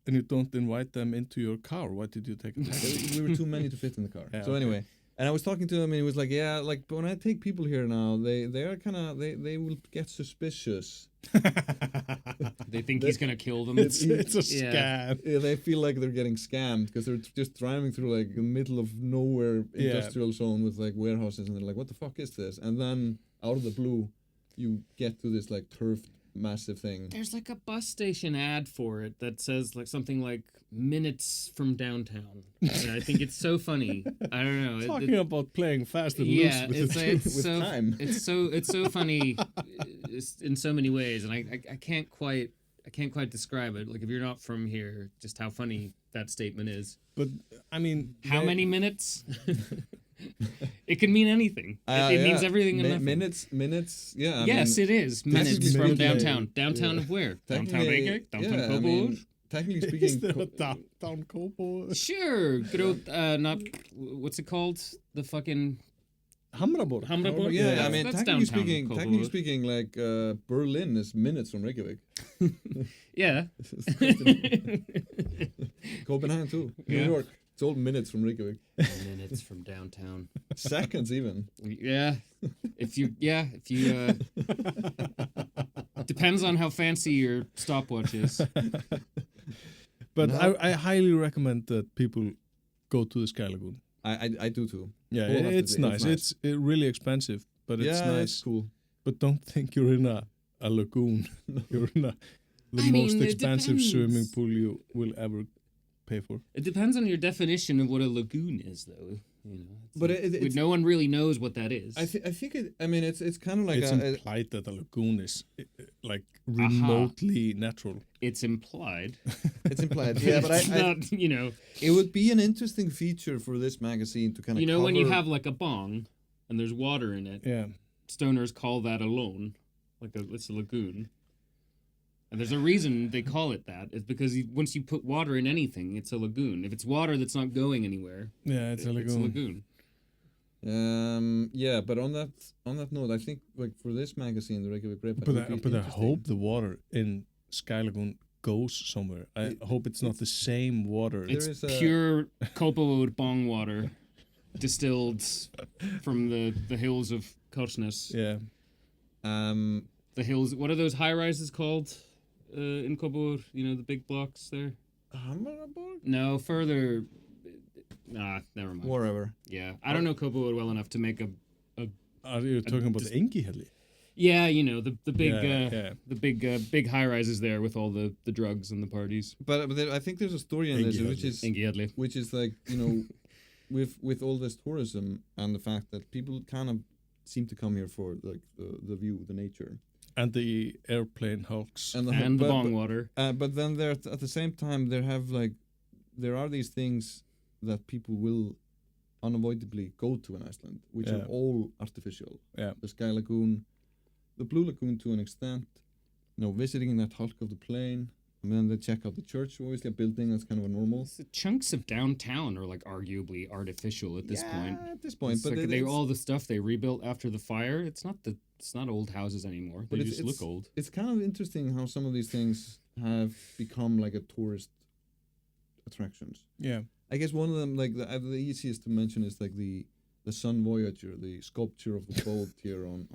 And you don't invite them into your car. Why did you take a taxi? We were too many to fit in the car. Yeah, so anyway, and I was talking to him, and he was like, "Yeah, but when I take people here now, they are they will get suspicious." They think he's gonna kill them. It's a scam. Yeah, they feel like they're getting scammed because they're just driving through like the middle of nowhere industrial zone with like warehouses, and they're like, "What the fuck is this?" And then out of the blue, you get to this like turfed massive thing. There's like a bus station ad for it that says like something like minutes from downtown. And I think it's so funny. I don't know. Talking about playing fast and yeah, loose it's with so time. it's so funny in so many ways, and I can't quite describe it. Like if you're not from here, just how funny that statement is. But I mean, how many minutes? It can mean anything. It means everything and nothing. Minutes. Yeah. Yes, it is. Minutes from downtown. Downtown of where? Downtown Reykjavík? Downtown Kópavogur? Technically speaking, is there a downtown Kópavogur? Sure. Good old, not, what's it called? The fucking... Hamraborg. Hamraborg? Yeah, I mean, that's technically speaking, like Berlin is minutes from Reykjavík. Yeah. Copenhagen too. Yeah. New York. It's all minutes from Reykjavík. Minutes from downtown. Seconds even. Yeah. If you depends on how fancy your stopwatch is. But No. I highly recommend that people go to the Sky Lagoon. I do too. Yeah, All of the it's day. nice. It's really expensive, but it's yeah, nice. it's cool. But don't think you're in a lagoon. You're in the I mean, most it expensive depends. swimming pool you will ever pay for. It depends on your definition of what a lagoon is, though. You know, But it's, no one really knows what that is. I think it. I mean, it's kind of like It's a implied that a lagoon is like remotely natural. It's implied. it's implied. Yeah, but It's I not, you know. it would be an interesting feature for this magazine to kind of You know, when you have like a bong and there's water in it, Yeah. stoners call that a loan, it's a lagoon. And there's a reason they call it that. It's because once you put water in anything, it's a lagoon. If it's water that's not going anywhere, Yeah, it's a lagoon. Yeah, but on that note, I think like for this magazine, the Reykjavík Grapevine, But I hope the water in Sky Lagoon goes somewhere. I hope it's not the same water. There It's is a- pure Kópavogur bong water distilled from the hills of Korsnes. Yeah. The hills, what are those high rises called in Kópavogur? You know, the big blocks there? Hamraborg? No, further. Nah, never mind. Wherever. Yeah, I don't know Kópavogur well enough to make a. Are you talking about the Engihelli? Yeah, you know, the big big high rises there with all the drugs and the parties. But I think there's a story in this, which is like, you know, with all this tourism and the fact that people kind of seem to come here for like the view, the nature, And the airplane hulks. And the bong water. But then there at the same time there are these things that people will unavoidably go to in Iceland, which are all artificial. Yeah. The Sky Lagoon, the Blue Lagoon to an extent, you know, visiting that hulk of the plane, and then they check out the church, obviously a building that's kind of a normal. The chunks of downtown are like arguably artificial at this point. At this point, It's but like all the stuff they rebuilt after the fire. It's not old houses anymore. They just look old. It's kind of interesting how some of these things have become like a tourist attractions. Yeah. I guess one of them, like the easiest to mention, is like the Sun Voyager, the sculpture of the boat here on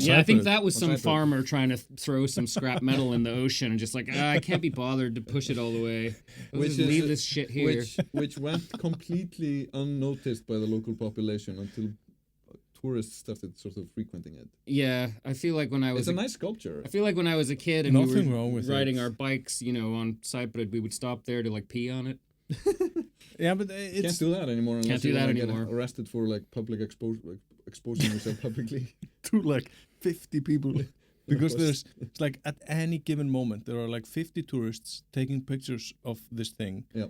Yeah, I think that was some Cyprus. farmer trying to throw some scrap metal in the ocean and just like, I can't be bothered to push it all the way. Let's just leave this shit here. which went completely unnoticed by the local population until tourists started sort of frequenting it. Yeah, I feel like when I was It's a nice sculpture. I feel like when I was a kid and Nothing we wrong were with riding it. our bikes, you know, on Cyprus, we would stop there to like pee on it. Yeah, but Can't it's do that anymore. Can't do that anymore. Get arrested for like public exposing yourself publicly. to like 50 people. Because course. it's like at any given moment there are like 50 tourists taking pictures of this thing. Yeah.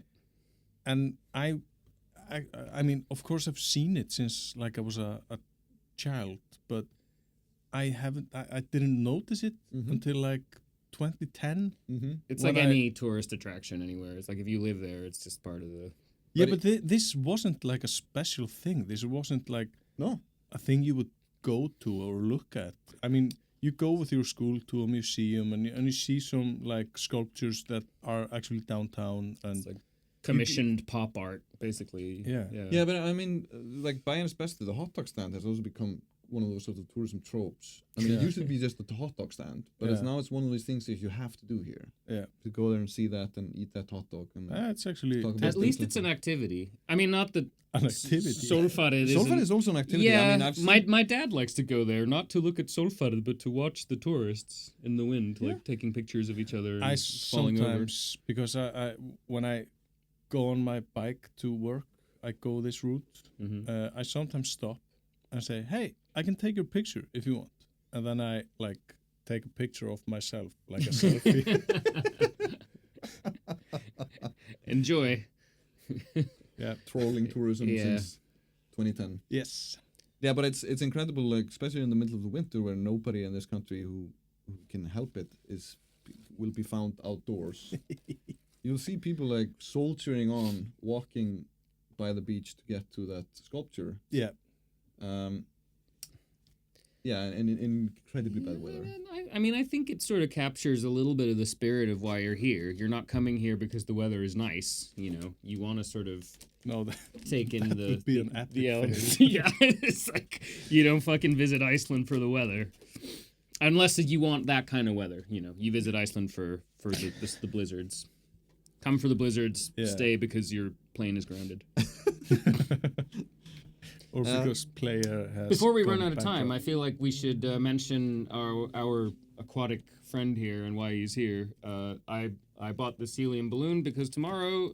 And I mean, of course I've seen it since like I was a child, but I didn't notice it until like 2010. Mm-hmm. It's When like any tourist attraction anywhere. It's like if you live there, it's just part of the... Yeah, but this wasn't like a special thing. This wasn't like a thing you would go to or look at. I mean, you go with your school to a museum and you see some like sculptures that are actually downtown and It's like commissioned pop art, basically. Yeah. Yeah, but I mean, like by its best, the hot dog stand has also become one of those sort of tourism tropes. I mean, it used to be just a hot dog stand, but it's one of those things that you have to do here. Yeah. To go there and see that and eat that hot dog. And It's actually at least it's an activity. I mean, not that an activity. Solfaret is also an activity. Yeah, I mean, my dad likes to go there, not to look at Solfaret, but to watch the tourists in the wind, like taking pictures of each other and falling over. Because I when I go on my bike to work, I go this route. I sometimes stop and say, "Hey, I can take your picture if you want," and then I like take a picture of myself, like a selfie. Enjoy. Trolling tourism since 2010. Yes. Yeah, but it's incredible, like especially in the middle of the winter, where nobody in this country who can help it will be found outdoors. You'll see people like soldiering on, walking by the beach to get to that sculpture. Yeah. And in incredibly bad weather. I mean, I think it sort of captures a little bit of the spirit of why you're here. You're not coming here because the weather is nice. You know, you want to sort of take in the would be an epic the elements. Yeah, it's like you don't fucking visit Iceland for the weather, unless you want that kind of weather. You know, you visit Iceland for the blizzards. Come for the blizzards. Stay because your plane is grounded. Or because player has. Before we run out of time, I feel like we should mention our aquatic friend here and why he's here. I bought this helium balloon because tomorrow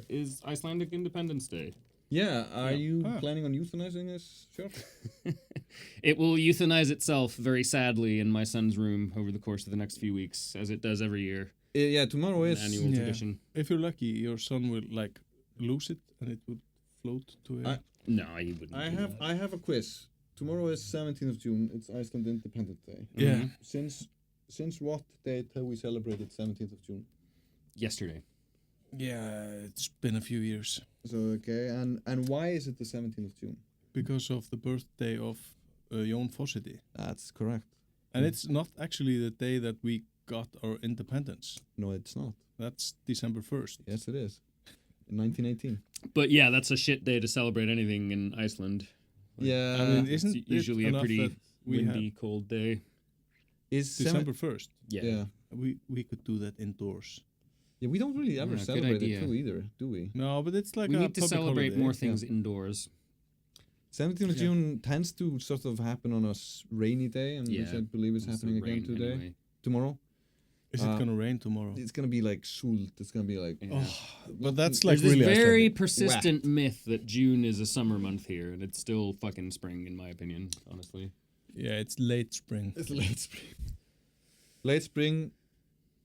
is Icelandic Independence Day. Yeah, are you planning on euthanizing this shark? It will euthanize itself very sadly in my son's room over the course of the next few weeks, as it does every year. Tomorrow is an annual tradition. If you're lucky, your son will like lose it and it would float to air. No, he wouldn't. I have a quiz. Tomorrow is 17th of June. It's Iceland Independence Day. Yeah. Since what date have we celebrated 17th of June? Yesterday. Yeah, it's been a few years. So and why is it the 17th of June? Because of the birthday of Jón Trausti. That's correct. And it's not actually the day that we got our independence. No, it's not. That's December 1st. Yes, it is. In 1918. But yeah, that's a shit day to celebrate anything in Iceland. Yeah. I mean, isn't it's usually a pretty windy, have cold day. Is December 1st? Yeah. We could do that indoors. Yeah, we don't really ever celebrate it too either, do we? No, but it's like we need to celebrate holiday. more things indoors. 17th of June tends to sort of happen on a rainy day, and which I believe is happening again today. Anyway. Tomorrow. Is it gonna rain tomorrow? It's gonna be like sult. It's gonna be like. Oh, but that's like There's really this very Icelandic. persistent myth that June is a summer month here, and it's still fucking spring, in my opinion. Honestly. Yeah, it's late spring. It's late spring. Late spring,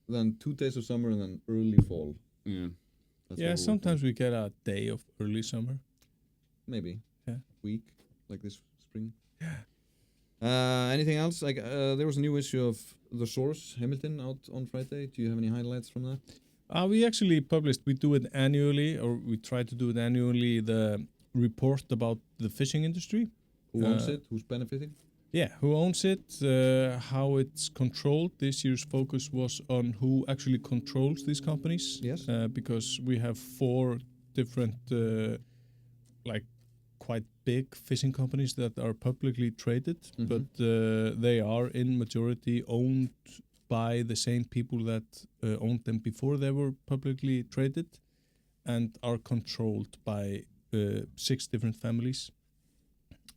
then 2 days of summer, and then early fall. Yeah. That's sometimes we get a day of early summer. Maybe. Yeah. Week like this spring. Yeah. Anything else? Like there was a new issue of The Source, Heimildin, out on Friday. Do you have any highlights from that? We actually published. We do it annually, or we try to do it annually. The report about the fishing industry. Who owns it? Who's benefiting? Yeah, who owns it? How it's controlled. This year's focus was on who actually controls these companies. Yes. Because we have 4 different, like, quite big fishing companies that are publicly traded, but they are in majority owned by the same people that owned them before they were publicly traded, and are controlled by 6 different families.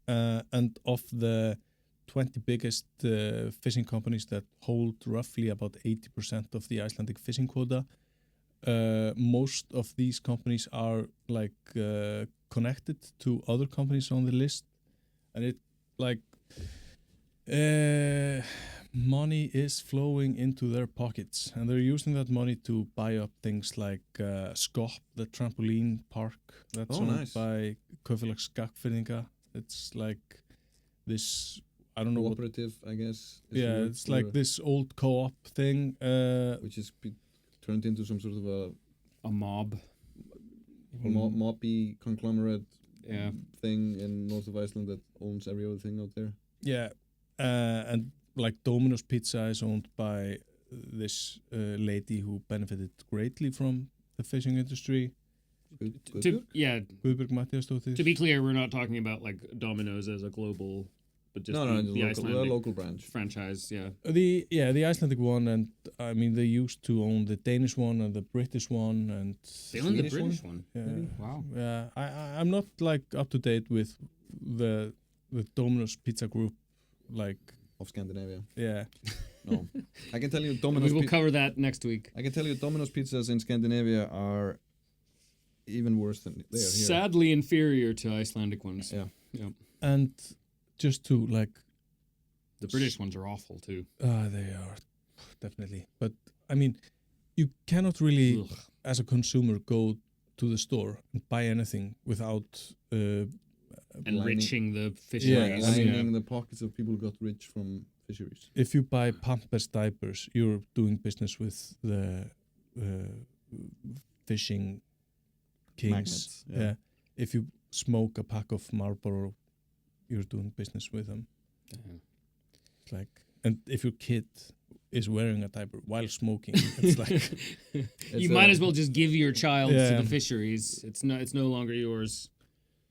And of the 20 biggest fishing companies that hold roughly about 80% of the Icelandic fishing quota, most of these companies are like connected to other companies on the list, and it like money is flowing into their pockets, and they're using that money to buy up things like Skop, the trampoline park that's owned by Kaupfélag Skagfirðinga. It's like this, I don't know, cooperative, I guess. Yeah, it's like this old co-op thing, which is turned into some sort of a mob, moppy conglomerate yeah, thing in north of Iceland that owns every other thing out there. Yeah, and like Domino's Pizza is owned by this lady who benefited greatly from the fishing industry. Yeah. Guðbjörg Matthíasdóttir. To be clear, we're not talking about like Domino's as a global but just No, the the Icelandic local branch. franchise. Yeah. The Icelandic one, and I mean they used to own the Danish one and the British one, and They own the Swedish British one. yeah, Wow. yeah. I'm not like up to date with the Domino's Pizza Group, like Of Scandinavia. yeah. No. I can tell you Domino's We will cover that next week. I can tell you Domino's pizzas in Scandinavia are even worse than they are here. Sadly inferior to Icelandic ones. Yeah. Yeah. And just to like The British ones are awful too. they are definitely, but I mean you cannot really Ugh. as a consumer go to the store and buy anything without Enriching the Yeah, fisheries. lining the pockets of people who got rich from fisheries. if you buy Pampers diapers, you're doing business with the fishing kings. Magnets, yeah. If you smoke a pack of Marlboro, you're doing business with them. Yeah. It's like, and if your kid is wearing a diaper while smoking, it's like You might as well just give your child to Yeah. the fisheries. It's no longer yours.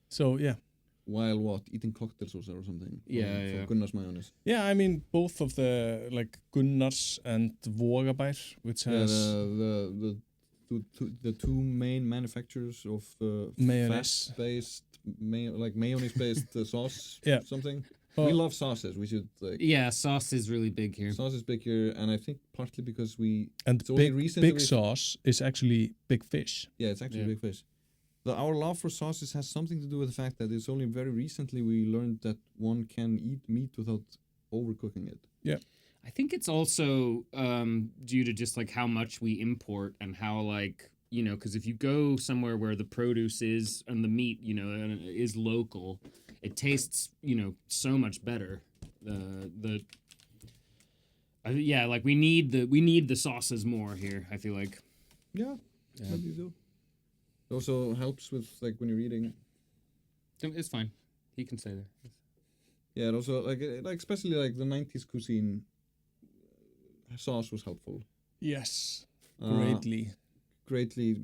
so. Yeah, While what? Eating cocktails or something. Yeah, For yeah. Gunnar's mayonnaise. yeah. I mean, both of the like Gunnars and Vogabær, which Yeah, has the two main manufacturers of Mayonnaise. fat-based, mayonnaise-based sauce. Yeah. Something. Oh. We love sauces. We should like. Yeah, sauce is really big here. Sauce is big here, and I think partly because and it's only big recently big sauce is actually big fish. Yeah, it's actually Yeah. big fish. Our love for sauces has something to do with the fact that it's only very recently we learned that one can eat meat without overcooking it. I think it's also due to just like how much we import and how like, you know, because if you go somewhere where the produce is and the meat, you know, is local, it tastes, you know, so much better. Yeah, like we need the sauces more here, I feel like. Yeah, what do you do? It also helps with like when you're eating. It's fine. He can stay there. Yeah, it also like especially like the 90s cuisine sauce was helpful. Yes, Uh, Greatly,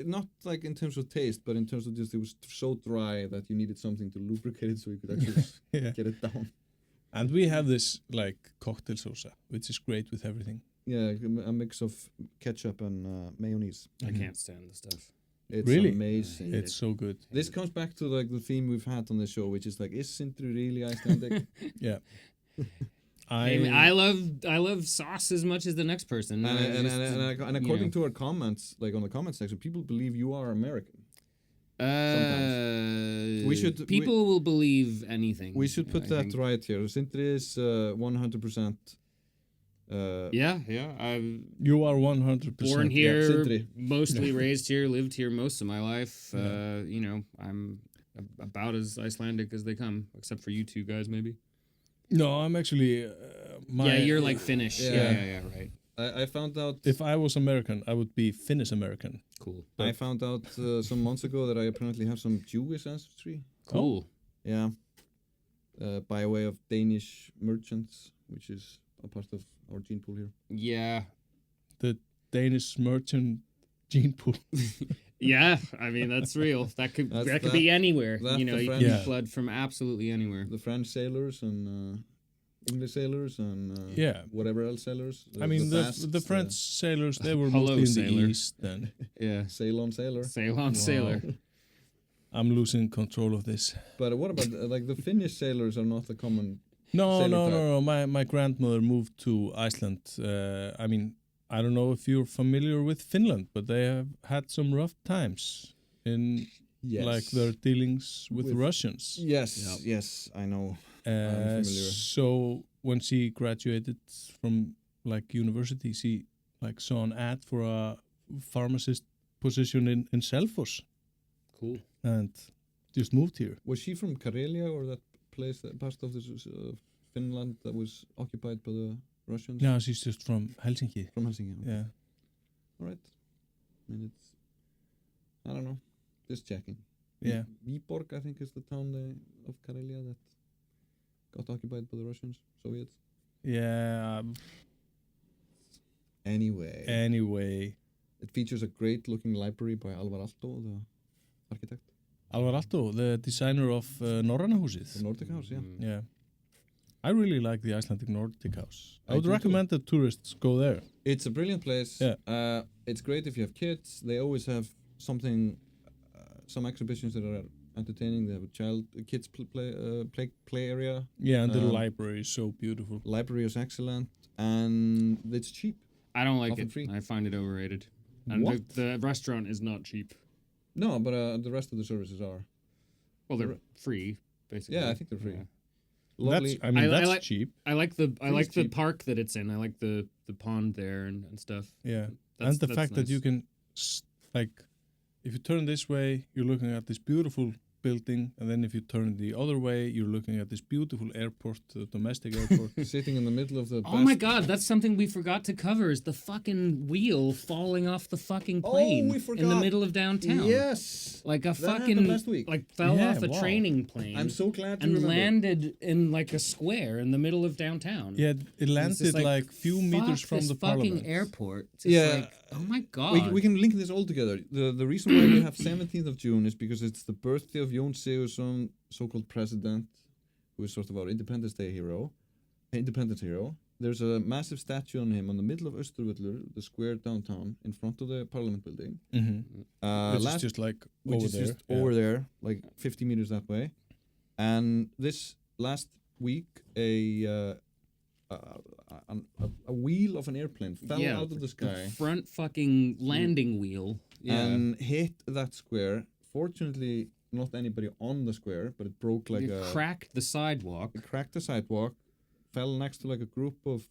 not like in terms of taste, but in terms of just it was so dry that you needed something to lubricate it so you could actually yeah. get it down. And we have this like cocktail salsa, which is great with everything. Yeah, a mix of ketchup and mayonnaise. I can't stand the stuff. It's Really? amazing. It's so good. This comes back to like the theme we've had on the show, which is like, is Sindri really Icelandic? Yeah. I love sauce as much as the next person. And according to our comments, like on the comment section, people believe you are American. People will believe anything. We should put I that think. right here. Sindri is 100%. Yeah. You are 100% Born here, Sindri. mostly raised here, lived here most of my life. You know, I'm about as Icelandic as they come, except for you two guys, maybe. No, I'm actually. You're like Finnish. Yeah, right. I found out. If I was American, I would be Finnish American. Cool. I found out some months ago that I apparently have some Jewish ancestry. Cool. Yeah. By way of Danish merchants, which is a part of our gene pool here. Yeah. The Danish merchant gene pool. Yeah, I mean that's real. That could be anywhere. You know, you can get blood from absolutely anywhere. The French sailors and English sailors and whatever else sailors. I mean, the French sailors, they were mostly in the east then. Yeah. Sail on sailor. Sail on sailor. I'm losing control of this. But what about like the Finnish sailors are not a common. No. My grandmother moved to Iceland. I mean, I don't know if you're familiar with Finland, but they have had some rough times in like their dealings with Russians. Yes, I know. I'm familiar. So when she graduated from like university, she like saw an ad for a pharmacist position in Selfoss. Cool. And just moved here. Was she from Karelia or that place, that part of this Finland that was occupied by the Russians? No, she's just from Helsinki. From Helsinki. Okay. Yeah. All right. I mean, I don't know. Just checking. Yeah. Viborg, I think, is the town of Karelia that got occupied by the Russians, Soviets. Yeah. Anyway. It features a great-looking library by Alvar Aalto, the architect. Alvarado, the designer of Norræna húsið. The Nordic House, yeah. Yeah. I really like the Icelandic Nordic House. I I would do recommend that tourists go there. It's a brilliant place. Yeah. It's great if you have kids. They always have something, some exhibitions that are entertaining. They have a kids play area. Yeah, and the library is so beautiful. Library is excellent, and it's cheap. I don't like Often it. free. I find it overrated. And What? the restaurant is not cheap. No, but the rest of the services are. Well, they're free, basically. Yeah, I think they're free. Yeah. Lovely. That's cheap. I like the cheap. park that it's in. I like the pond there and stuff. Yeah, That's- and the that's fact that nice. you can, if you turn this way, you're looking at this beautiful building, and then if you turn the other way, you're looking at this beautiful airport, the domestic airport. Sitting in the middle of the. Oh my god, that's something we forgot to cover is the fucking wheel falling off the fucking plane we in the forgot. middle of downtown. Yes. Like a That happened fucking last week. like fell Yeah, off a wow. training plane. I'm so glad you and remember. landed in like a square in the middle of downtown. Yeah, it It's landed just like few meters fuck from this the fucking parliament. airport. It's just Yeah. like, oh my god. We can link this all together. The reason why we have 17th of June is because it's the birthday of Jón Sigurðarson, so-called president, who is sort of our Independence hero. There's a massive statue on him on the middle of Austurvöllur, the square downtown, in front of the Parliament building. Which is just like which over is there. just over there, like 50 meters that way. And this last week, a wheel of an airplane fell out of the sky front fucking landing wheel. and hit that square. Fortunately, not anybody on the square, but it broke like It cracked the sidewalk. It cracked the sidewalk, fell next to like a group of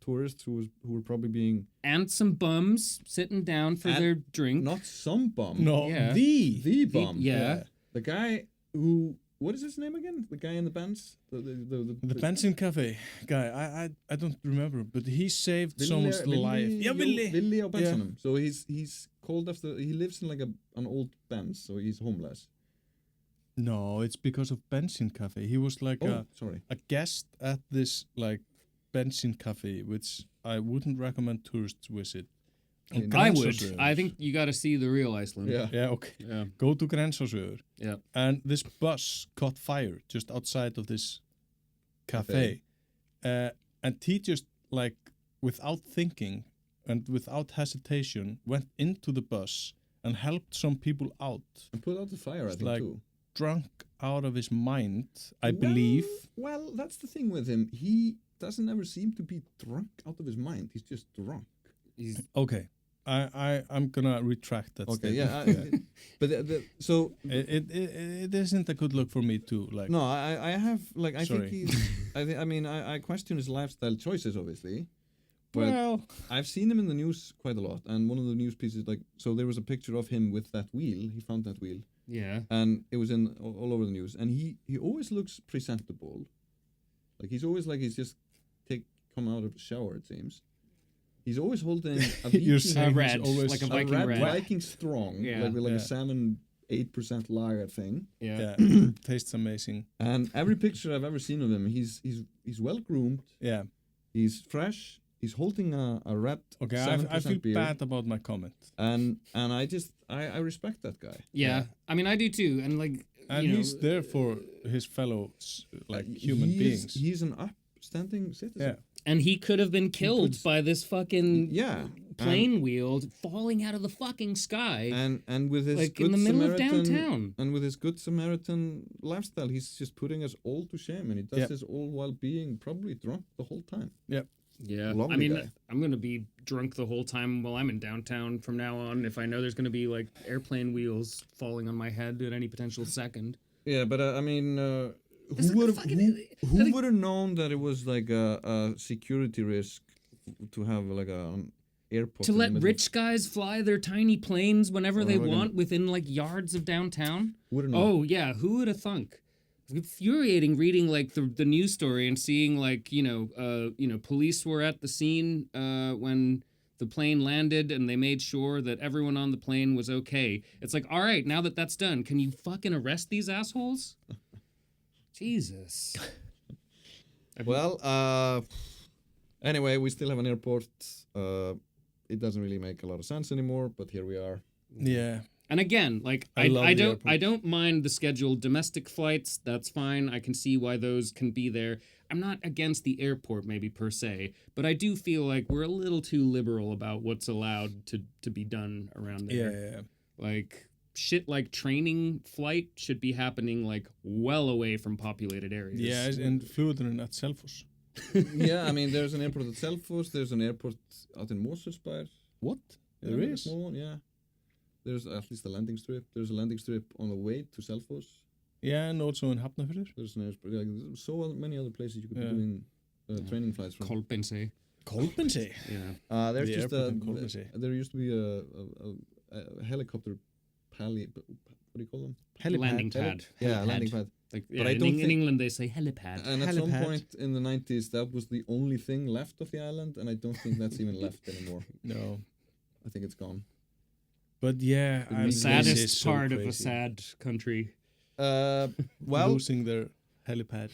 tourists who were probably being And some bums sitting down for And their drink. not some bum, No, Yeah. the bum, yeah. the guy who. What is his name again? The guy in the Benz? The Benson Cafe guy. I don't remember, but he saved someone's life. Yeah, Willi á Bensunum. So he's called after. He lives in like an old Benz, so he's homeless. No, it's because of Benson Cafe. He was like Sorry. a guest at this like Benson Cafe, which I wouldn't recommend tourists visit. On I would. Grensásvegur. I think you got to see the real Iceland. Yeah. Yeah, okay. Yeah. Go to Grensásvegur. Yeah. And this bus caught fire just outside of this cafe. And he just, like, without thinking and without hesitation, went into the bus and helped some people out. And put out the fire, I It's think, like too. Drunk out of his mind, I believe. Well, that's the thing with him. He doesn't ever seem to be drunk out of his mind. He's just drunk. Okay. I'm gonna retract that Okay, statement. yeah. But so it isn't a good look for me too. Like no, I have like I Sorry. think he's. I question his lifestyle choices, obviously. But well, I've seen him in the news quite a lot, and one of the news pieces, like, so there was a picture of him with that wheel. He found that wheel, Yeah. and it was in all over the news. And he always looks presentable, like he's just come out of the shower. It seems he's always holding a You're Viking, saying he's red, always like a a Viking red red. Viking strong, Yeah. like with like Yeah. a salmon 8% lager thing. Yeah. yeah, tastes amazing. And every picture I've ever seen of him, he's well groomed. Yeah. He's fresh. He's holding a red. Okay, 7% I feel beer. bad about my comment. And I respect that guy. Yeah. I mean, I do too. And like, And you know, he's there for his fellow human He beings. is, he's an upstanding citizen. Yeah. and he could have been killed by this fucking Yeah. plane wheel falling out of the fucking sky. And with his Like, good in the middle of Samaritan, downtown. And with his good Samaritan lifestyle, he's just putting us all to shame, and he does Yep. this all while being probably drunk the whole time. Yep. Yeah, Lovely I mean, guy. I'm gonna be drunk the whole time while I'm in downtown from now on. If I know there's gonna be like airplane wheels falling on my head at any potential second. Yeah, but I mean, It's who like would have known that it was like a security risk to have like an airport To in the let middle of- rich guys fly their tiny planes whenever they Whenever they- want within like yards of downtown? Who would have known? Oh yeah, who would have thunk? It's infuriating reading like the news story and seeing like police were at the scene when the plane landed and they made sure that everyone on the plane was okay. It's like, all right, now that that's done, can you fucking arrest these assholes? Jesus. Well, anyway, we still have an airport. It doesn't really make a lot of sense anymore, but here we are. Yeah, And again, like I love the I airport. don't mind the scheduled domestic flights. That's fine. I can see why those can be there. I'm not against the airport maybe per se, but I do feel like we're a little too liberal about what's allowed to be done around there. Yeah. Like shit like training flight should be happening like well away from populated areas. Yeah, and flugurinn at Selfoss. Yeah, I mean, there's an airport at Selfoss, there's an airport out in Mosfellsbær. What? Yeah, There like a is? small one, yeah. There's at least a landing strip. There's a landing strip on the way to Selfoss. Yeah, and also in Hafnarfjörður. There's an airport. Like, there's so many other places you could Yeah. be doing training flights from. Kolbensee. Kolbensee. Yeah. There's The just airport in Kolbensee. there used to be a helicopter what do you call them? Landing pad. Yeah, Helipad. landing pad. Like, But yeah, I don't in think- England they say helipad. And at some Helipad. point in the 90s, that was the only thing left of the island, and I don't think that's even left anymore. No. I think it's gone. But yeah, The I mean, this Saddest is so part of a crazy. sad country. Well, Losing their helipad.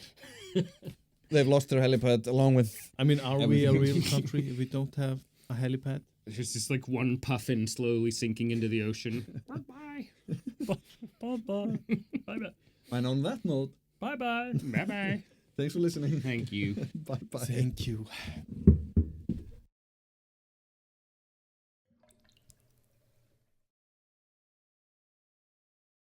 they've lost their helipad along with. I mean, are we a Everything. real country if we don't have a helipad? There's just like one puffin slowly sinking into the ocean. Bye-bye. Bye-bye. Bye-bye. And on that note, Bye-bye. Bye-bye. thanks for listening. Thank you. Bye bye. Thank you.